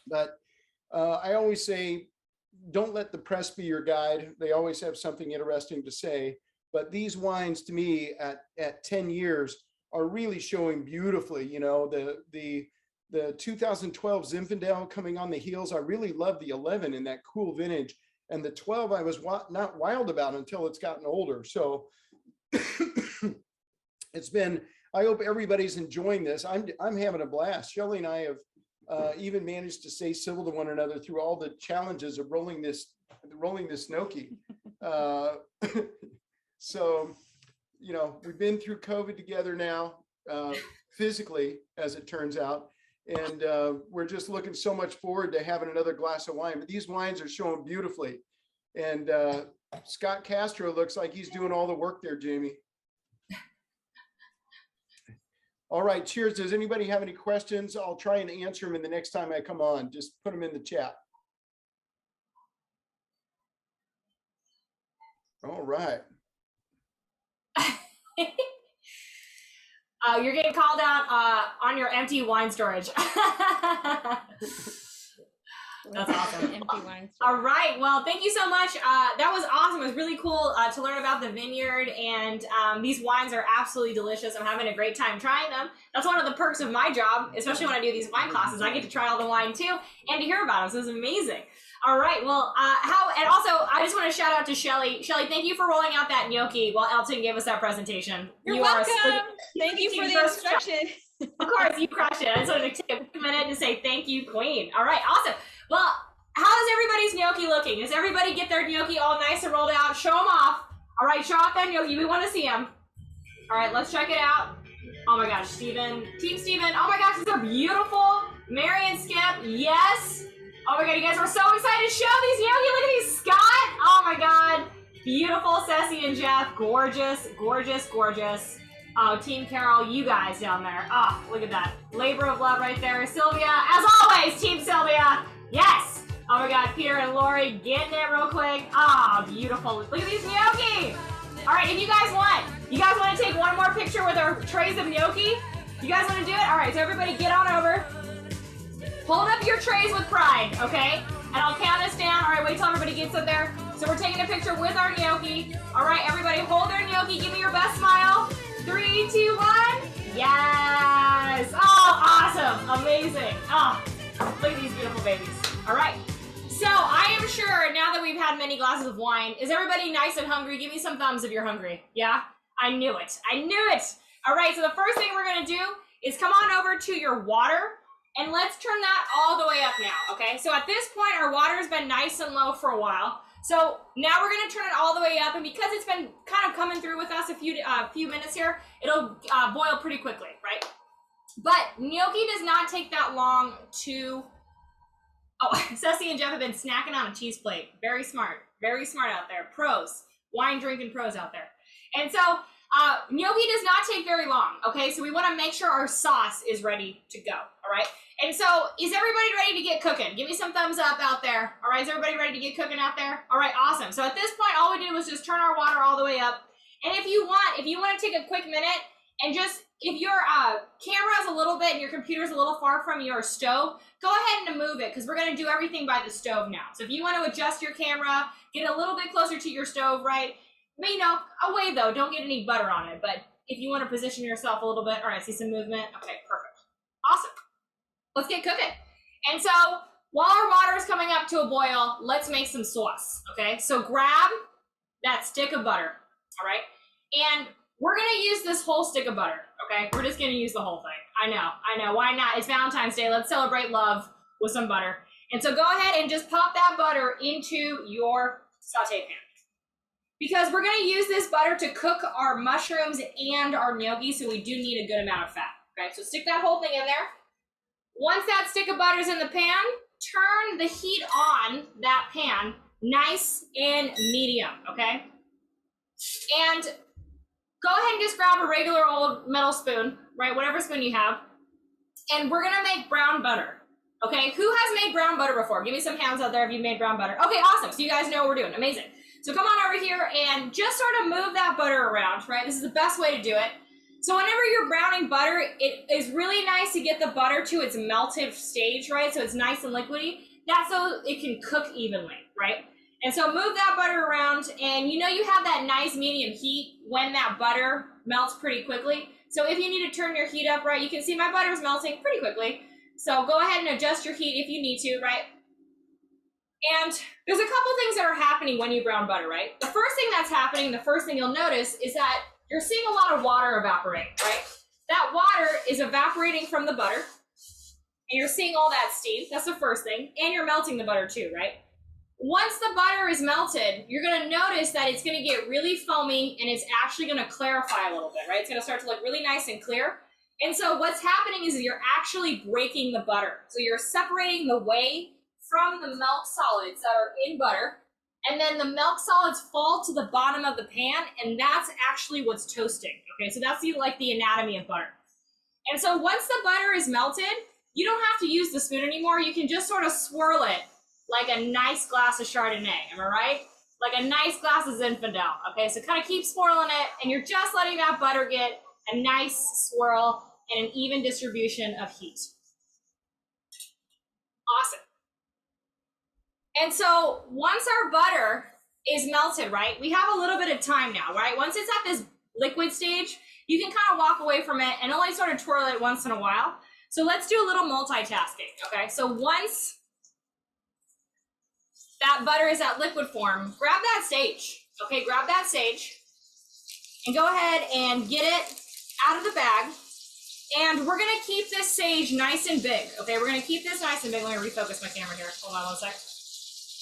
But I always say, don't let the press be your guide. They always have something interesting to say. But these wines, to me, at 10 years, are really showing beautifully. You know, the 2012 Zinfandel coming on the heels. I really love the 11 in that cool vintage, and the 12 I was not wild about until it's gotten older. So it's been. I hope everybody's enjoying this. I'm having a blast. Shelley and I have even managed to stay civil to one another through all the challenges of rolling this gnocchi. So, you know, we've been through COVID together now, physically, as it turns out. And we're just looking so much forward to having another glass of wine. But these wines are showing beautifully. And Scott Castro looks like he's doing all the work there, Jamie. All right, cheers. Does anybody have any questions? I'll try and answer them in the next time I come on. Just put them in the chat. All right. You're getting called out on your empty wine storage. That's awesome. Empty wine. All right. Well, thank you so much. That was awesome. It was really cool to learn about the vineyard, and these wines are absolutely delicious. I'm having a great time trying them. That's one of the perks of my job, especially when I do these wine classes. I get to try all the wine too and to hear about them. So it's amazing. All right. Well, and also I just want to shout out to Shelly. Shelly, thank you for rolling out that gnocchi while Elton gave us that presentation. You're welcome. Thank you for the instruction. Of course, you crushed it. I just wanted to take a quick minute to say thank you, Queen. All right, awesome. Well, how is everybody's gnocchi looking? Does everybody get their gnocchi all nice and rolled out? Show them off. All right, show off that gnocchi. We want to see them. All right, let's check it out. Oh my gosh, Steven. Team Steven. Oh my gosh, these are beautiful. Mary and Skip, yes. Oh my God, you guys are so excited to show these gnocchi. Look at these, Scott. Oh my God. Beautiful, Ceci and Jeff. Gorgeous, gorgeous, gorgeous. Oh, Team Carol, you guys down there. Oh, look at that. Labor of love right there. Sylvia, as always, Team Sylvia. Yes. Oh my God, Peter and Lori getting it real quick. Oh, beautiful. Look at these gnocchi. All right, if you guys want to take one more picture with our trays of gnocchi? You guys want to do it? All right, so everybody get on over. Hold up your trays with pride, okay? And I'll count us down. All right, wait till everybody gets up there. So we're taking a picture with our gnocchi. All right, everybody hold their gnocchi. Give me your best smile. 3, 2, 1. Yes. Oh, awesome. Amazing. Oh, look at these beautiful babies. All right. So I am sure now that we've had many glasses of wine, is everybody nice and hungry? Give me some thumbs if you're hungry. Yeah? I knew it. I knew it. All right. So the first thing we're going to do is come on over to your water. And let's turn that all the way up now, okay? So at this point, our water has been nice and low for a while. So now we're gonna turn it all the way up, and because it's been kind of coming through with us a few minutes here, it'll boil pretty quickly, right? But gnocchi does not take that long to, oh, Ceci and Jeff have been snacking on a cheese plate. Very smart out there. Pros, wine drinking pros out there. And so gnocchi does not take very long, okay? So we wanna make sure our sauce is ready to go, all right? And so, is everybody ready to get cooking? Give me some thumbs up out there. All right, is everybody ready to get cooking out there? All right, awesome. So at this point, all we did was just turn our water all the way up. And if you want to take a quick minute and just, if your camera is a little bit and your computer is a little far from your stove, go ahead and move it because we're going to do everything by the stove now. So if you want to adjust your camera, get a little bit closer to your stove, right? You know, away though, don't get any butter on it. But if you want to position yourself a little bit, all right, see some movement? Okay, perfect. Awesome. Let's get cooking. And so while our water is coming up to a boil, let's make some sauce, okay? So grab that stick of butter, all right? And we're gonna use this whole stick of butter, okay? We're just gonna use the whole thing. I know, why not? It's Valentine's Day, let's celebrate love with some butter. And so go ahead and just pop that butter into your saute pan. Because we're gonna use this butter to cook our mushrooms and our gnocchi, so we do need a good amount of fat, okay? So stick that whole thing in there. Once that stick of butter is in the pan, turn the heat on that pan nice and medium, okay? And go ahead and just grab a regular old metal spoon, right? Whatever spoon you have. And we're gonna make brown butter, okay? Who has made brown butter before? Give me some hands out there if you've made brown butter. Okay, awesome. So you guys know what we're doing. Amazing. So come on over here and just sort of move that butter around, right? This is the best way to do it. So whenever you're browning butter, it is really nice to get the butter to its melted stage, right? So it's nice and liquidy. That's so it can cook evenly, right? And so move that butter around, and you know you have that nice medium heat when that butter melts pretty quickly. So if you need to turn your heat up, right, you can see my butter's melting pretty quickly. So go ahead and adjust your heat if you need to, right? And there's a couple things that are happening when you brown butter, right? The first thing that's happening, the first thing you'll notice is that you're seeing a lot of water evaporate, right? That water is evaporating from the butter, and you're seeing all that steam. That's the first thing. And you're melting the butter too, right? Once the butter is melted, you're gonna notice that it's gonna get really foamy, and it's actually gonna clarify a little bit, right? It's gonna start to look really nice and clear. And so what's happening is you're actually breaking the butter. So you're separating the whey from the milk solids that are in butter, and then the milk solids fall to the bottom of the pan, and that's actually what's toasting, okay? So that's the anatomy of butter. And so once the butter is melted, you don't have to use the spoon anymore. You can just sort of swirl it like a nice glass of Chardonnay, am I right? Like a nice glass of Zinfandel, okay? So kind of keep swirling it, and you're just letting that butter get a nice swirl, and an even distribution of heat. Awesome. And so once our butter is melted, right, we have a little bit of time now, right? Once it's at this liquid stage, you can kind of walk away from it and only sort of twirl it once in a while. So let's do a little multitasking, okay? So once that butter is at liquid form, grab that sage, okay? Grab that sage and go ahead and get it out of the bag. And we're gonna keep this sage nice and big, okay? We're gonna keep this nice and big. Let me refocus my camera here. Hold on one sec.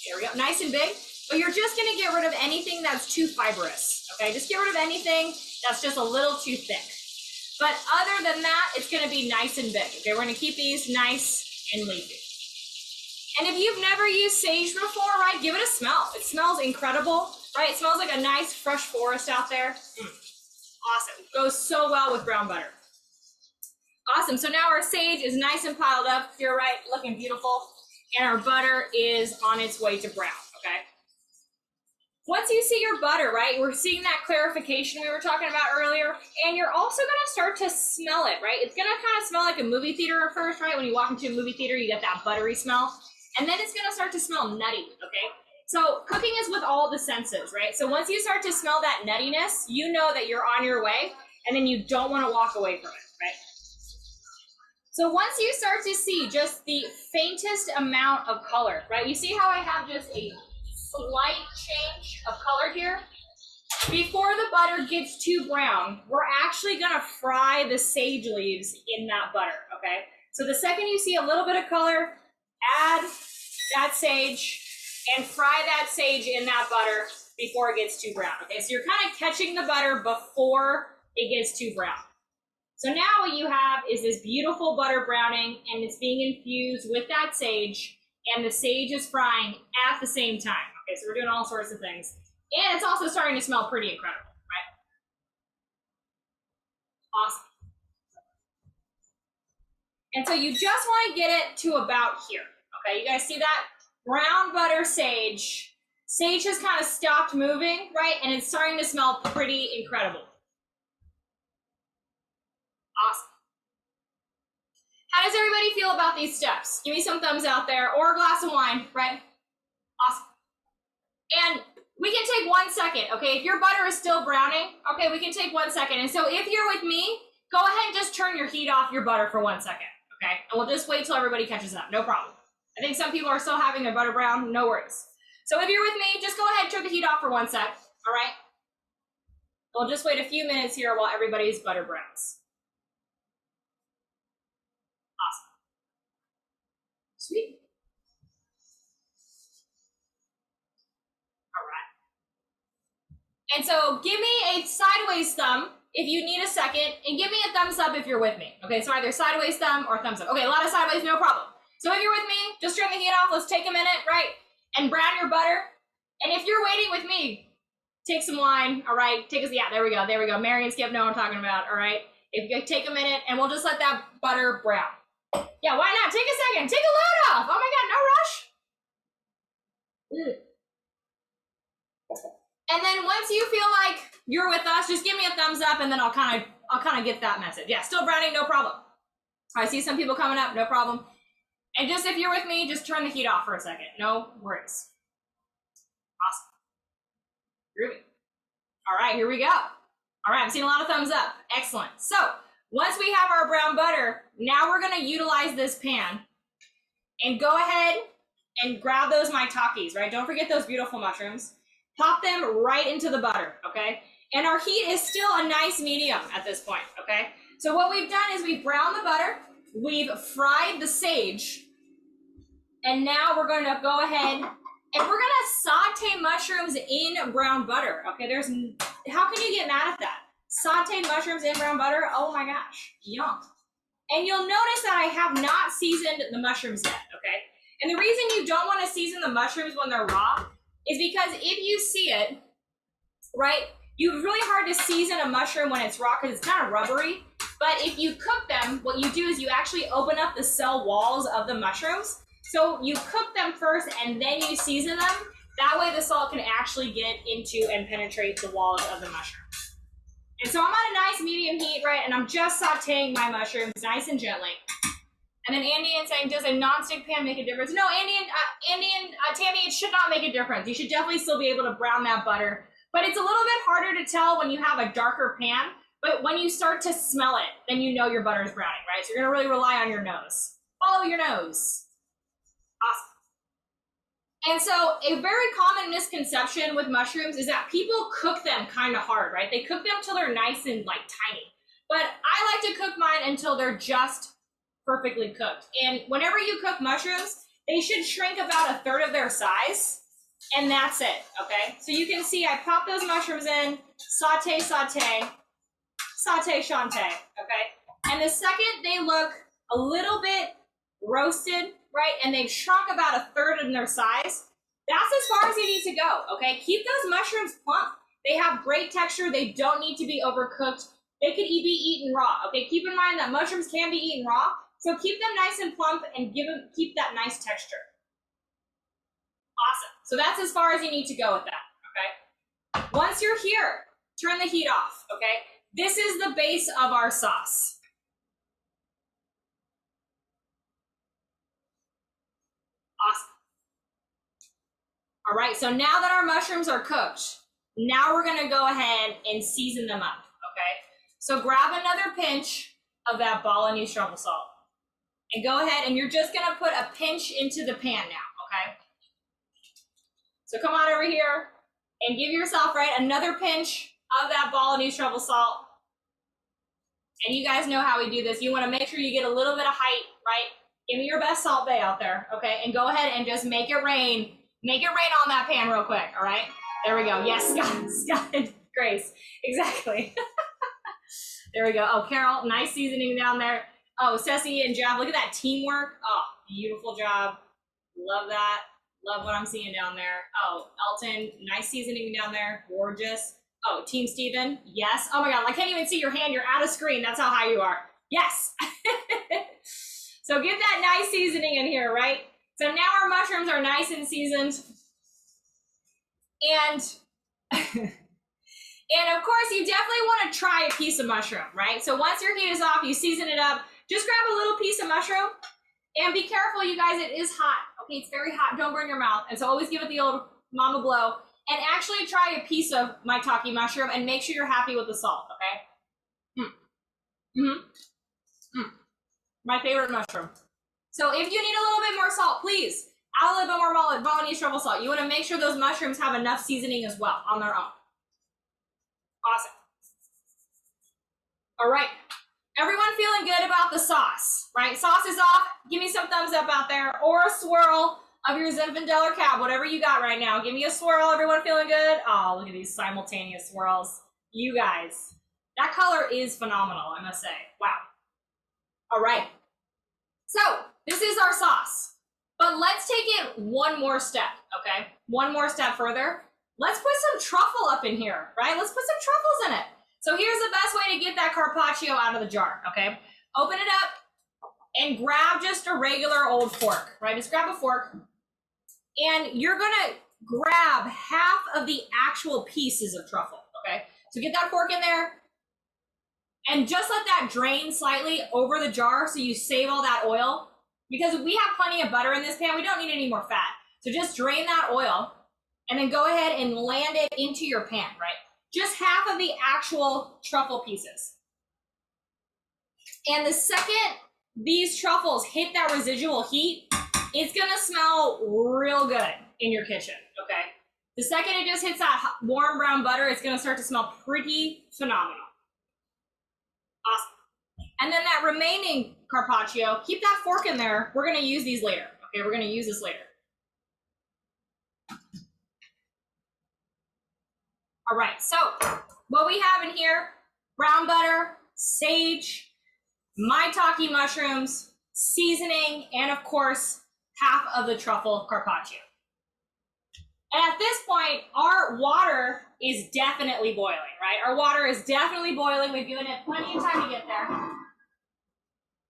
There we go, nice and big. But you're just gonna get rid of anything that's too fibrous, okay? Just get rid of anything that's just a little too thick. But other than that, it's gonna be nice and big, okay? We're gonna keep these nice and leafy. And if you've never used sage before, right, give it a smell. It smells incredible, right? It smells like a nice fresh forest out there. Awesome, goes so well with brown butter. Awesome, so now our sage is nice and piled up, you're right, looking beautiful. And our butter is on its way to brown, okay? Once you see your butter, right, we're seeing that clarification we were talking about earlier, and you're also gonna start to smell it, right? It's gonna kind of smell like a movie theater at first, right? When you walk into a movie theater, you get that buttery smell, and then it's gonna start to smell nutty, okay? So cooking is with all the senses, right? So once you start to smell that nuttiness, you know that you're on your way, and then you don't wanna walk away from it, right? So once you start to see just the faintest amount of color, right? You see how I have just a slight change of color here? Before the butter gets too brown, we're actually gonna fry the sage leaves in that butter, okay? So the second you see a little bit of color, add that sage and fry that sage in that butter before it gets too brown, okay? So you're kind of catching the butter before it gets too brown. So now what you have is this beautiful butter browning, and it's being infused with that sage, and the sage is frying at the same time. Okay, so we're doing all sorts of things. And it's also starting to smell pretty incredible, right? Awesome. And so you just want to get it to about here. Okay, you guys see that? Brown butter sage. Sage has kind of stopped moving, right? And it's starting to smell pretty incredible. Awesome. How does everybody feel about these steps? Give me some thumbs out there, or a glass of wine, right? Awesome. And we can take 1 second, okay? If your butter is still browning, okay, we can take 1 second. And so if you're with me, go ahead and just turn your heat off your butter for 1 second, okay? And we'll just wait till everybody catches up, no problem. I think some people are still having their butter brown, no worries. So if you're with me, just go ahead and turn the heat off for 1 sec, all right? We'll just wait a few minutes here while everybody's butter browns. Sweet. All right. And so give me a sideways thumb if you need a second, and give me a thumbs up if you're with me. Okay, so either sideways thumb or thumbs up. Okay, a lot of sideways, no problem. So if you're with me, just turn the heat off. Let's take a minute, right? And brown your butter. And if you're waiting with me, take some wine, all right? Take us, yeah, there we go, there we go. Mary and Skip know what I'm talking about, all right? If you take a minute, and we'll just let that butter brown. Yeah, why not? Take a second. Take a load off. Oh my God, no rush. And then once you feel like you're with us, just give me a thumbs up, and then I'll kind of get that message. Yeah, still browning, no problem. I see some people coming up, no problem. And just if you're with me, just turn the heat off for a second. No worries. Awesome. Groovy. All right, here we go. All right, I'm seeing a lot of thumbs up. Excellent. So once we have our brown butter, now we're gonna utilize this pan and go ahead and grab those maitakes, right? Don't forget those beautiful mushrooms. Pop them right into the butter, okay? And our heat is still a nice medium at this point, okay? So what we've done is we've browned the butter, we've fried the sage, and now we're gonna go ahead and we're gonna saute mushrooms in brown butter, okay? How can you get mad at that? Sauteed mushrooms in brown butter, oh my gosh, yum. And you'll notice that I have not seasoned the mushrooms yet, okay? And the reason you don't want to season the mushrooms when they're raw is because if you see it, right, it's really hard to season a mushroom when it's raw because it's kind of rubbery. But if you cook them, what you do is you actually open up the cell walls of the mushrooms. So you cook them first and then you season them. That way the salt can actually get into and penetrate the walls of the mushroom. And so I'm on a nice medium heat, right? And I'm just sauteing my mushrooms nice and gently. And then Andy is saying, does a nonstick pan make a difference? No, Andy and Tammy, it should not make a difference. You should definitely still be able to brown that butter. But it's a little bit harder to tell when you have a darker pan. But when you start to smell it, then you know your butter is browning, right? So you're gonna really rely on your nose. Follow your nose. Awesome. And so a very common misconception with mushrooms is that people cook them kind of hard, right? They cook them till they're nice and like tiny. But I like to cook mine until they're just perfectly cooked. And whenever you cook mushrooms, they should shrink about 1/3 of their size. And that's it, okay? So you can see I pop those mushrooms in, saute, saute, saute, shante, okay? And the second they look a little bit roasted, right, and they've shrunk about 1/3 in their size, that's as far as you need to go, okay? Keep those mushrooms plump. They have great texture. They don't need to be overcooked. They could be eaten raw, okay? Keep in mind that mushrooms can be eaten raw, so keep them nice and plump and keep that nice texture. Awesome. So that's as far as you need to go with that, okay? Once you're here, turn the heat off, okay? This is the base of our sauce. Awesome. All right, so now that our mushrooms are cooked, now we're gonna go ahead and season them up, okay? So grab another pinch of that Balinese truffle salt and go ahead and you're just gonna put a pinch into the pan now, okay? So come on over here and give yourself, right, another pinch of that Balinese truffle salt. And you guys know how we do this. You wanna make sure you get a little bit of height, right? Give me your best Salt Bae out there, okay? And go ahead and just make it rain. Make it rain on that pan real quick, all right? There we go. Yes, Scott, Grace, exactly. There we go. Oh, Carol, nice seasoning down there. Oh, Ceci and Jeff, look at that teamwork. Oh, beautiful job. Love that. Love what I'm seeing down there. Oh, Elton, nice seasoning down there. Gorgeous. Oh, Team Steven, yes. Oh my God, I can't even see your hand. You're out of screen. That's how high you are. Yes. So get that nice seasoning in here, right? So now our mushrooms are nice and seasoned. And, and of course, you definitely want to try a piece of mushroom, right? So once your heat is off, you season it up. Just grab a little piece of mushroom. And be careful, you guys, it is hot. Okay, it's very hot. Don't burn your mouth. And so always give it the old mama blow. And actually try a piece of maitake mushroom and make sure you're happy with the salt, okay? My favorite mushroom. So if you need a little bit more salt, please add a little bit more Balinese truffle salt. You want to make sure those mushrooms have enough seasoning as well on their own. Awesome. All right. Everyone feeling good about the sauce, right? Sauce is off. Give me some thumbs up out there or a swirl of your Zinfandel or Cab, whatever you got right now. Give me a swirl. Everyone feeling good? Oh, look at these simultaneous swirls. You guys, that color is phenomenal, I must say. Wow. All right. So this is our sauce, but let's take it one more step, okay? One more step further. Let's put some truffle up in here, right? Let's put some truffles in it. So here's the best way to get that carpaccio out of the jar, okay? Open it up and grab just a regular old fork, right? Just grab a fork and you're gonna grab half of the actual pieces of truffle, okay? So get that fork in there and just let that drain slightly over the jar so you save all that oil because we have plenty of butter in this pan. We don't need any more fat. So just drain that oil and then go ahead and land it into your pan, right? Just half of the actual truffle pieces. And the second these truffles hit that residual heat, it's gonna smell real good in your kitchen, okay? The second it just hits that warm brown butter, it's gonna start to smell pretty phenomenal. Awesome. And then that remaining carpaccio, keep that fork in there. We're gonna use these later, okay? We're gonna use this later. All right, so what we have in here, brown butter, sage, maitake mushrooms, seasoning, and of course, half of the truffle carpaccio. And at this point, our water is definitely boiling, right? Our water is definitely boiling. We've given it plenty of time to get there.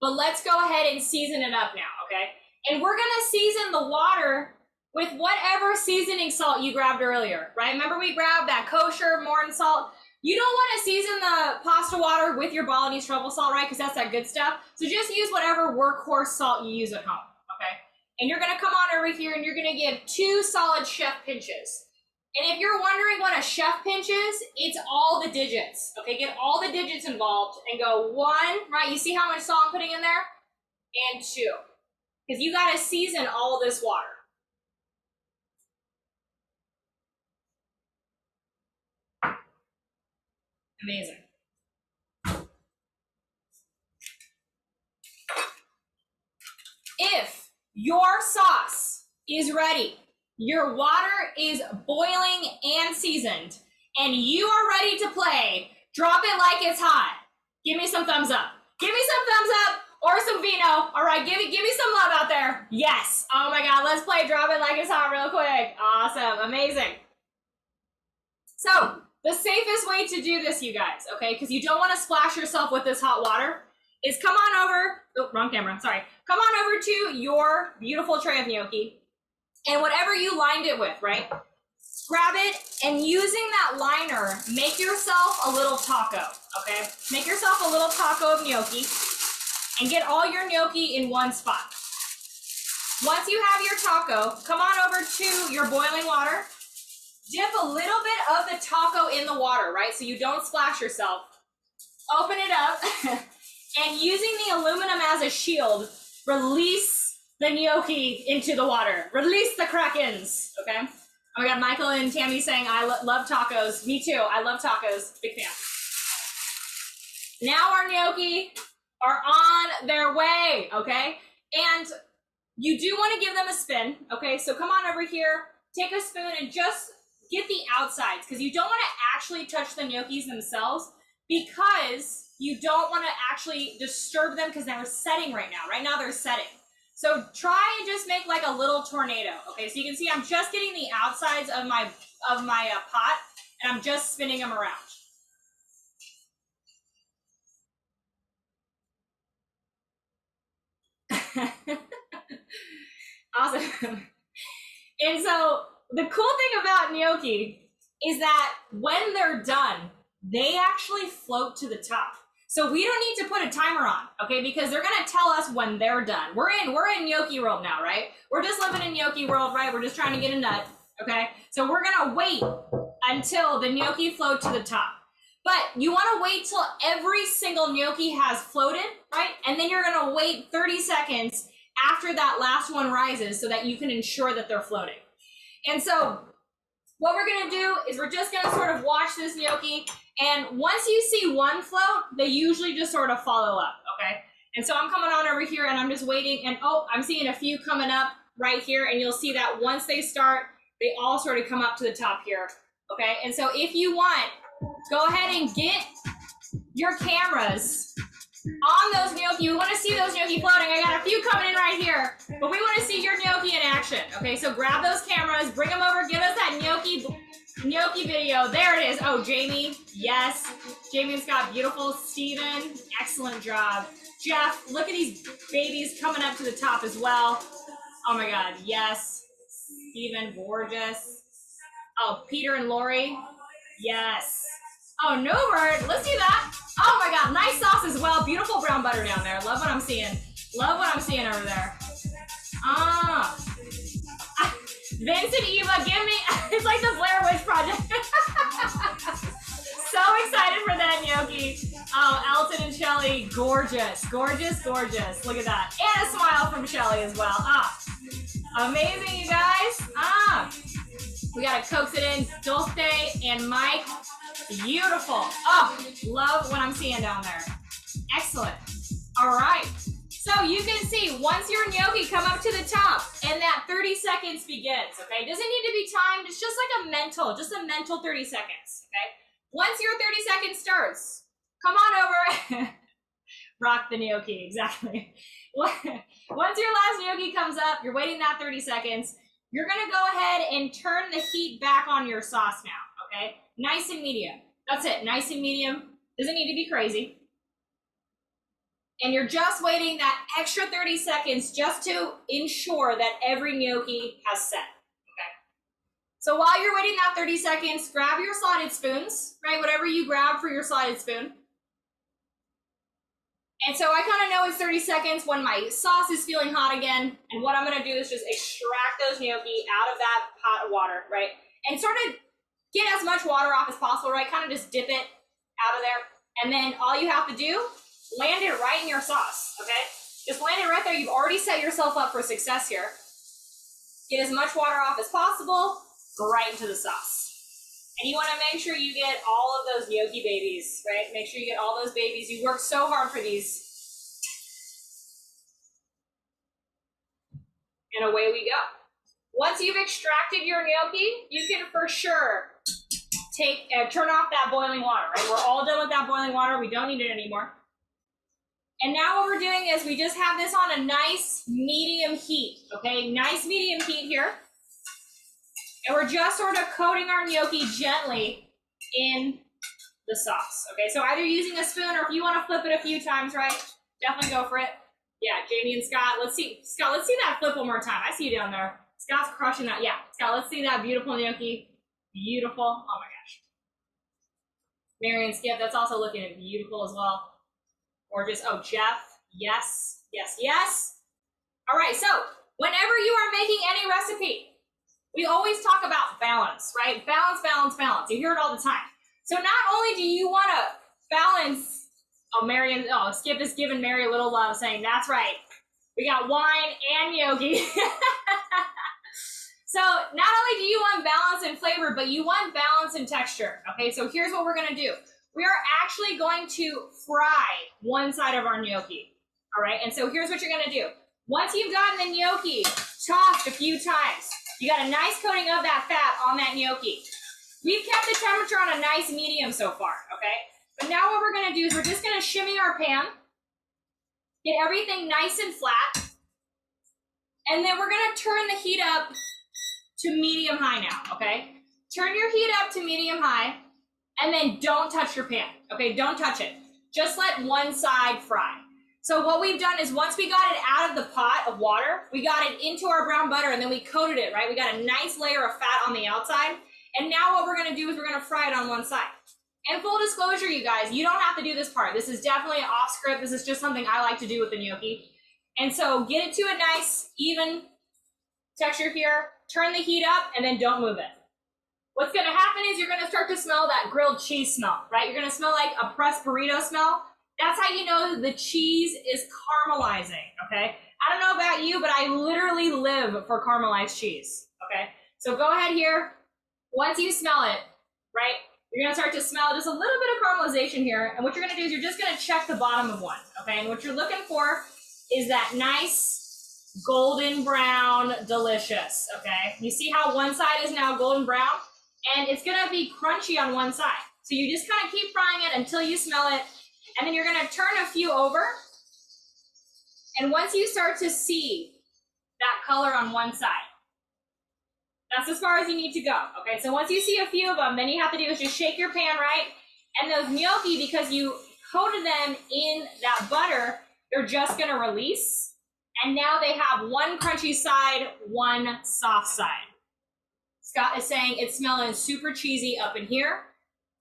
But let's go ahead and season it up now, okay? And we're gonna season the water with whatever seasoning salt you grabbed earlier, right? Remember we grabbed that kosher Morton salt? You don't want to season the pasta water with your Balinese truffle salt, right? Because that's that good stuff. So just use whatever workhorse salt you use at home, okay? And you're gonna come on over here and you're gonna give 2 solid chef pinches. And if you're wondering what a chef pinch is, it's all the digits, okay? Get all the digits involved and go 1, right? You see how much salt I'm putting in there? And 2, because you gotta season all this water. Amazing. If your sauce is ready, your water is boiling and seasoned, and you are ready to play, drop it like it's hot. Give me some thumbs up. Give me some thumbs up or some vino. All right, give me some love out there. Yes. Oh my God, let's play drop it like it's hot real quick. Awesome, amazing. So the safest way to do this, you guys, okay, because you don't want to splash yourself with this hot water, is come on over, oh, wrong camera, sorry. Come on over to your beautiful tray of gnocchi and whatever you lined it with, right? Grab it and using that liner, make yourself a little taco, okay? Make yourself a little taco of gnocchi and get all your gnocchi in one spot. Once you have your taco, come on over to your boiling water. Dip a little bit of the taco in the water, right? So you don't splash yourself. Open it up and using the aluminum as a shield, release the gnocchi into the water. Release the krakens, okay? Oh my God, Michael and Tammy saying, I love tacos. Me too, I love tacos, big fan. Now our gnocchi are on their way, okay? And you do wanna give them a spin, okay? So come on over here, take a spoon and just get the outsides, because you don't want to actually touch the gnocchis themselves, because you don't want to actually disturb them because they're setting right now. Right now they're setting. So try and just make like a little tornado. Okay, so you can see I'm just getting the outsides of my pot, and I'm just spinning them around. Awesome. And so the cool thing about gnocchi is that when they're done, they actually float to the top. So we don't need to put a timer on, okay? Because they're gonna tell us when they're done. We're in gnocchi world now, right? We're just living in gnocchi world, right? We're just trying to get a nut, okay? So we're gonna wait until the gnocchi float to the top. But you wanna wait till every single gnocchi has floated, right? And then you're gonna wait 30 seconds after that last one rises so that you can ensure that they're floating. And so what we're gonna do is we're just gonna sort of watch this gnocchi, and once you see one float, they usually just sort of follow up, okay? And so I'm coming on over here and I'm just waiting, and oh, I'm seeing a few coming up right here, and you'll see that once they start, they all sort of come up to the top here, okay? And so if you want, go ahead and get your cameras on those gnocchi. We want to see those gnocchi floating. I got a few coming in right here, but we want to see your gnocchi in action. Okay, so grab those cameras, bring them over, give us that gnocchi video. There it is. Oh, Jamie, yes. Jamie and Scott, beautiful. Steven, excellent job. Jeff, look at these babies coming up to the top as well. Oh my God, yes. Steven, gorgeous. Oh, Peter and Lori, yes. Oh, Newbert, let's do that. Oh my God, nice sauce as well. Beautiful brown butter down there. Love what I'm seeing. Love what I'm seeing over there. Ah. Vince and Eva, give me, it's like the Blair Witch Project. So excited for that gnocchi. Oh, Elton and Shelly, gorgeous, gorgeous, gorgeous. Look at that. And a smile from Shelly as well. Ah, amazing, you guys. Ah, we gotta coax it in. Dulce and Mike. Beautiful. Oh, love what I'm seeing down there. Excellent. All right. So you can see once your gnocchi come up to the top and that 30 seconds begins, okay? It doesn't need to be timed. It's just like a mental 30 seconds, okay? Once your 30 seconds starts, come on over. Rock the gnocchi, exactly. Once your last gnocchi comes up, you're waiting that 30 seconds, you're gonna go ahead and turn the heat back on your sauce now, okay? Nice and medium. That's it, nice and medium. Doesn't need to be crazy. And you're just waiting that extra 30 seconds just to ensure that every gnocchi has set, okay? So while you're waiting that 30 seconds, grab your slotted spoons, right? Whatever you grab for your slotted spoon. And so I kind of know it's 30 seconds when my sauce is feeling hot again. And what I'm going to do is just extract those gnocchi out of that pot of water, right? And sort of get as much water off as possible, right? Kind of just dip it out of there. And then all you have to do, land it right in your sauce, okay? Just land it right there. You've already set yourself up for success here. Get as much water off as possible, right into the sauce. And you want to make sure you get all of those gnocchi babies, right? Make sure you get all those babies. You worked so hard for these. And away we go. Once you've extracted your gnocchi, you can for sure turn off that boiling water, right? We're all done with that boiling water. We don't need it anymore. And now what we're doing is we just have this on a nice medium heat, okay? Nice medium heat here. And we're just sort of coating our gnocchi gently in the sauce, okay? So either using a spoon or if you want to flip it a few times, right? Definitely go for it. Yeah, Jamie and Scott, let's see. Scott, let's see that flip one more time. I see you down there. Scott's crushing that. Yeah, Scott, let's see that beautiful gnocchi. Beautiful. Oh my gosh. Mary and Skip, that's also looking beautiful as well. Gorgeous. Oh, Jeff, yes, yes, yes. All right, so whenever you are making any recipe, we always talk about balance, right? Balance, balance, balance. You hear it all the time. So not only do you want to balance, Skip is giving Mary a little love saying, that's right. We got wine and gnocchi. So not only do you want balance in flavor, but you want balance in texture. Okay, so here's what we're gonna do. We are actually going to fry one side of our gnocchi. All right, and so here's what you're gonna do. Once you've gotten the gnocchi tossed a few times, you got a nice coating of that fat on that gnocchi. We've kept the temperature on a nice medium so far, okay? But now what we're gonna do is we're just gonna shimmy our pan, get everything nice and flat, and then we're gonna turn the heat up to medium high now, okay? Turn your heat up to medium high, and then don't touch your pan, okay? Don't touch it. Just let one side fry. So what we've done is once we got it out of the pot of water, we got it into our brown butter and then we coated it, right? We got a nice layer of fat on the outside. And now what we're gonna do is we're gonna fry it on one side. And full disclosure, you guys, you don't have to do this part. This is definitely off script. This is just something I like to do with the gnocchi. And so get it to a nice, even texture here, turn the heat up, and then don't move it. What's gonna happen is you're gonna start to smell that grilled cheese smell, right? You're gonna smell like a pressed burrito smell. That's how you know the cheese is caramelizing, okay? I don't know about you, but I literally live for caramelized cheese, okay? So go ahead here. Once you smell it, right, you're gonna start to smell just a little bit of caramelization here. And what you're gonna do is you're just gonna check the bottom of one, okay? And what you're looking for is that nice golden brown, delicious, okay? You see how one side is now golden brown? And it's gonna be crunchy on one side. So you just kind of keep frying it until you smell it. And then you're gonna turn a few over. And once you start to see that color on one side, that's as far as you need to go, okay? So once you see a few of them, then you have to do is just shake your pan, right? And those gnocchi, because you coated them in that butter, they're just gonna release. And now they have one crunchy side, one soft side. Scott is saying it's smelling super cheesy up in here.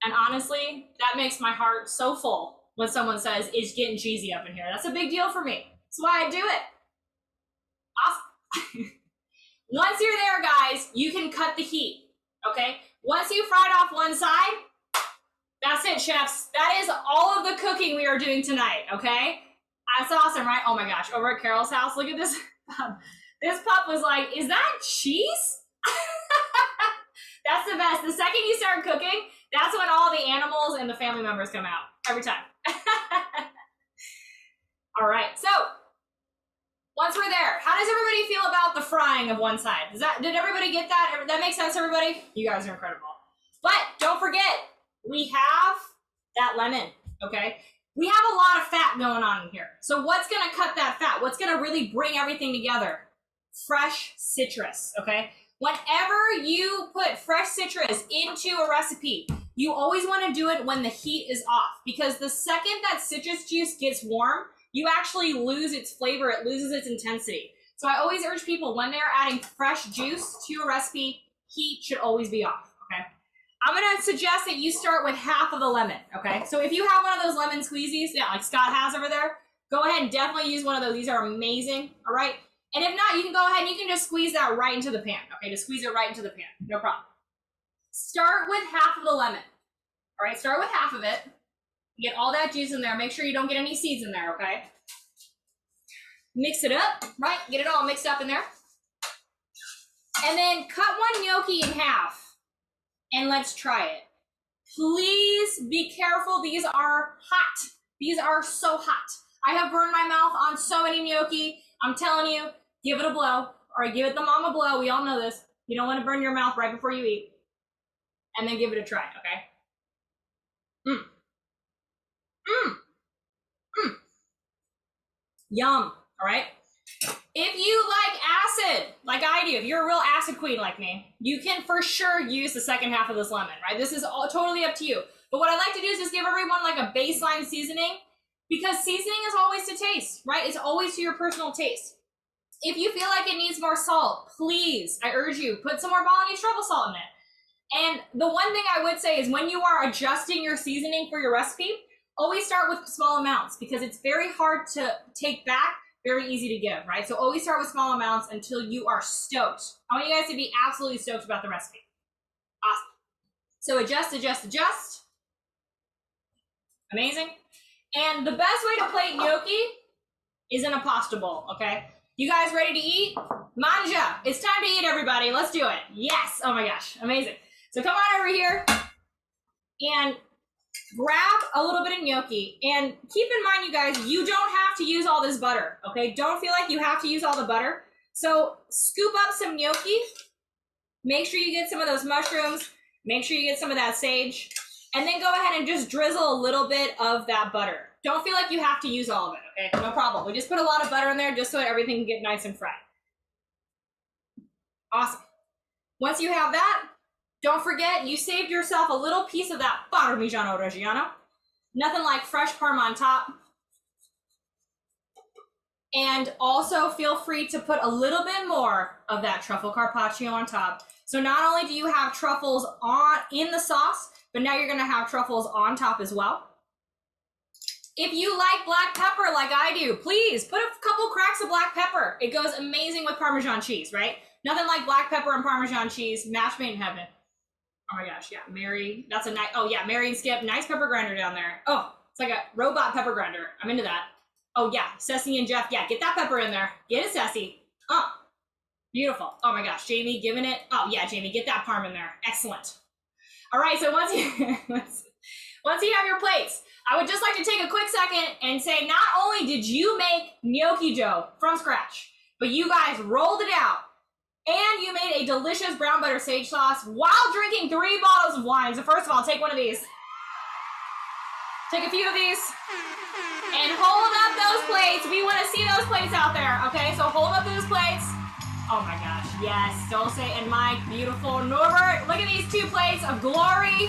And honestly, that makes my heart so full when someone says it's getting cheesy up in here. That's a big deal for me. That's why I do it. Awesome. Once you're there, guys, you can cut the heat, okay? Once you fried off one side, that's it, chefs. That is all of the cooking we are doing tonight, okay? That's awesome, right? Oh my gosh, over at Carol's house, look at this. This pup was like, is that cheese? That's the best. The second you start cooking, that's when all the animals and the family members come out, every time. All right, so once we're there, how does everybody feel about the frying of one side? Did everybody get that? That makes sense, everybody? You guys are incredible. But don't forget, we have that lemon, okay? We have a lot of fat going on in here. So what's gonna cut that fat? What's gonna really bring everything together? Fresh citrus, okay? Whenever you put fresh citrus into a recipe, you always wanna do it when the heat is off, because the second that citrus juice gets warm, you actually lose its flavor, it loses its intensity. So I always urge people when they're adding fresh juice to a recipe, heat should always be off, okay? I'm gonna suggest that you start with half of the lemon, okay? So if you have one of those lemon squeezies, yeah, like Scott has over there, go ahead and definitely use one of those. These are amazing, all right? And if not, you can go ahead and you can just squeeze that right into the pan, okay? Just squeeze it right into the pan, no problem. Start with half of the lemon, all right? Start with half of it. Get all that juice in there. Make sure you don't get any seeds in there, okay? Mix it up, right? Get it all mixed up in there. And then cut one gnocchi in half and let's try it. Please be careful. These are hot. These are so hot. I have burned my mouth on so many gnocchi. I'm telling you, give it a blow or give it the mama blow. We all know this. You don't want to burn your mouth right before you eat. And then give it a try, okay? Yum, all right? If you like acid, like I do, if you're a real acid queen like me, you can for sure use the second half of this lemon, right? This is all totally up to you. But what I like to do is just give everyone like a baseline seasoning, because seasoning is always to taste, right? It's always to your personal taste. If you feel like it needs more salt, please, I urge you, put some more Balinese truffle salt in it. And the one thing I would say is when you are adjusting your seasoning for your recipe, always start with small amounts because it's very hard to take back, very easy to give, right? So always start with small amounts until you are stoked. I want you guys to be absolutely stoked about the recipe. Awesome. So adjust, adjust, adjust. Amazing. And the best way to plate gnocchi is in a pasta bowl, okay? You guys ready to eat? Manja, it's time to eat, everybody. Let's do it. Yes, oh my gosh, amazing. So come on over here and grab a little bit of gnocchi. And keep in mind, you guys, you don't have to use all this butter, okay? Don't feel like you have to use all the butter. So scoop up some gnocchi. Make sure you get some of those mushrooms. Make sure you get some of that sage. And then go ahead and just drizzle a little bit of that butter. Don't feel like you have to use all of it, okay? No problem. We just put a lot of butter in there just so everything can get nice and fried. Awesome. Once you have that, don't forget, you saved yourself a little piece of that Parmigiano Reggiano. Nothing like fresh parm on top. And also feel free to put a little bit more of that truffle carpaccio on top. So not only do you have truffles in the sauce, but now you're gonna have truffles on top as well. If you like black pepper like I do, please put a couple cracks of black pepper. It goes amazing with Parmesan cheese, right? Nothing like black pepper and Parmesan cheese, match made in heaven. Oh my gosh, yeah, Mary, that's a nice, oh yeah, Mary and Skip, nice pepper grinder down there. Oh, it's like a robot pepper grinder. I'm into that. Oh yeah, Ceci and Jeff, yeah, get that pepper in there. Get it, Ceci. Oh, beautiful. Oh my gosh, Jamie giving it. Oh yeah, Jamie, get that parm in there. Excellent. All right, so once you have your plates, I would just like to take a quick second and say, not only did you make gnocchi dough from scratch, but you guys rolled it out and you made a delicious brown butter sage sauce while drinking 3 bottles of wine. So first of all, take one of these. Take a few of these and hold up those plates. We want to see those plates out there, okay? So hold up those plates. Oh my gosh, yes, Dulce and Mike, beautiful. Norbert, look at these 2 plates of glory.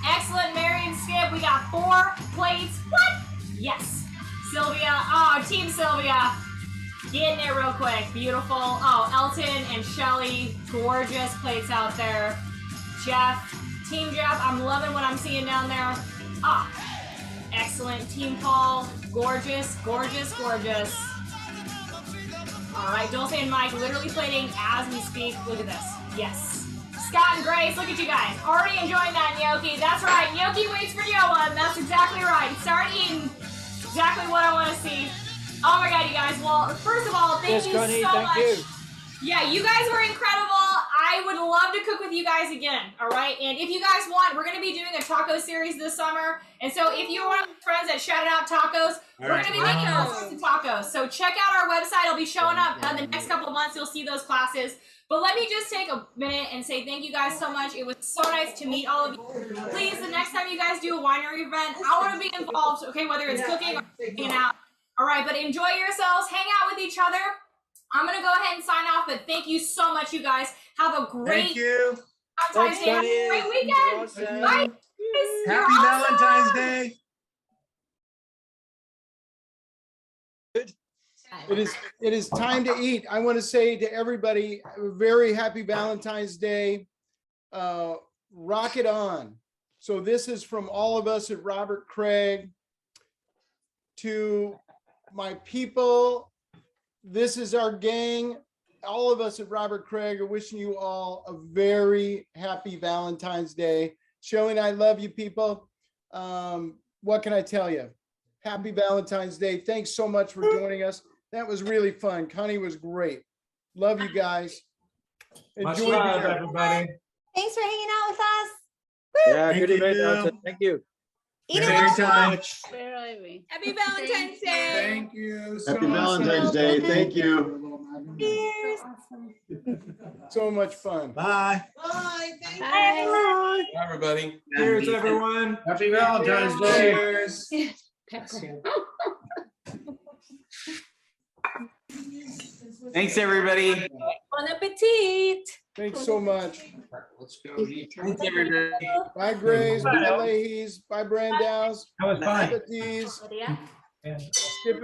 Excellent, Mary and Skip, we got 4 plates. What? Yes. Sylvia, oh, Team Sylvia. Getting it real quick, beautiful. Oh, Elton and Shelly, gorgeous plates out there. Jeff, Team Jeff, I'm loving what I'm seeing down there. Ah, excellent. Team Paul, gorgeous, gorgeous, gorgeous. All right, Dulce and Mike literally plating as we speak. Look at this. Yes. Scott and Grace, look at you guys. Already enjoying that gnocchi. That's right. Gnocchi waits for no one. That's exactly right. Start eating. Exactly what I want to see. Oh my God, you guys. Well, first of all, thank you Connie, so much. you. Yeah, you guys were incredible. I would love to cook with you guys again. All right. And if you guys want, we're going to be doing a taco series this summer. And so if you're one of the friends that shouted out tacos, we're going to be making all sorts of tacos. So check out our website. It'll be showing up in the next couple of months. You'll see those classes. But let me just take a minute and say thank you guys so much. It was so nice to meet all of you. Please, the next time you guys do a winery event, I want to be involved, okay, whether it's cooking or hanging out. All right, but enjoy yourselves. Hang out with each other. I'm going to go ahead and sign off, but thank you so much, you guys. Have a great Thank you. Valentine's Day. Have a great weekend. Awesome. Bye. You're Happy awesome. Valentine's Day. It is time to eat. I want to say to everybody, a very happy Valentine's Day. rock it on. So this is from all of us at Robert Craig. To my people, this is our gang. All of us at Robert Craig are wishing you all a very happy Valentine's Day. Showing I love you, people. What can I tell you? Happy Valentine's Day. Thanks so much for joining us. That was really fun. Connie was great. Love you guys. Much Enjoy love, beer. everybody. Thanks for hanging out with us. Yeah, Thank good event, you. Elton. Thank you. Eat Thank it you all. so much. Where are we? Happy Valentine's Day. Thank you so Happy much. Valentine's Day. Thank you. Cheers. So much fun. Bye. Bye. Thank Bye. Bye, everybody. Cheers, everyone. Happy Valentine's Day. Cheers. Pepper. Thanks, everybody. Bon appetit. Thanks so much. Let's go eat. Thanks, everybody. Bye, Grace. Bye, Bye. Leahy's. Bye, Brandows. That was fun. Skip Lydia? and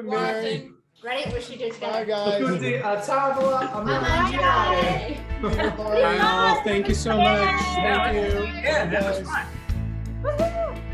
Mary. Ready? We should do it Bye, together. guys. Bye. Bye all. Thank you so much. Thank you. Yeah, that was Guys. fun. Woohoo.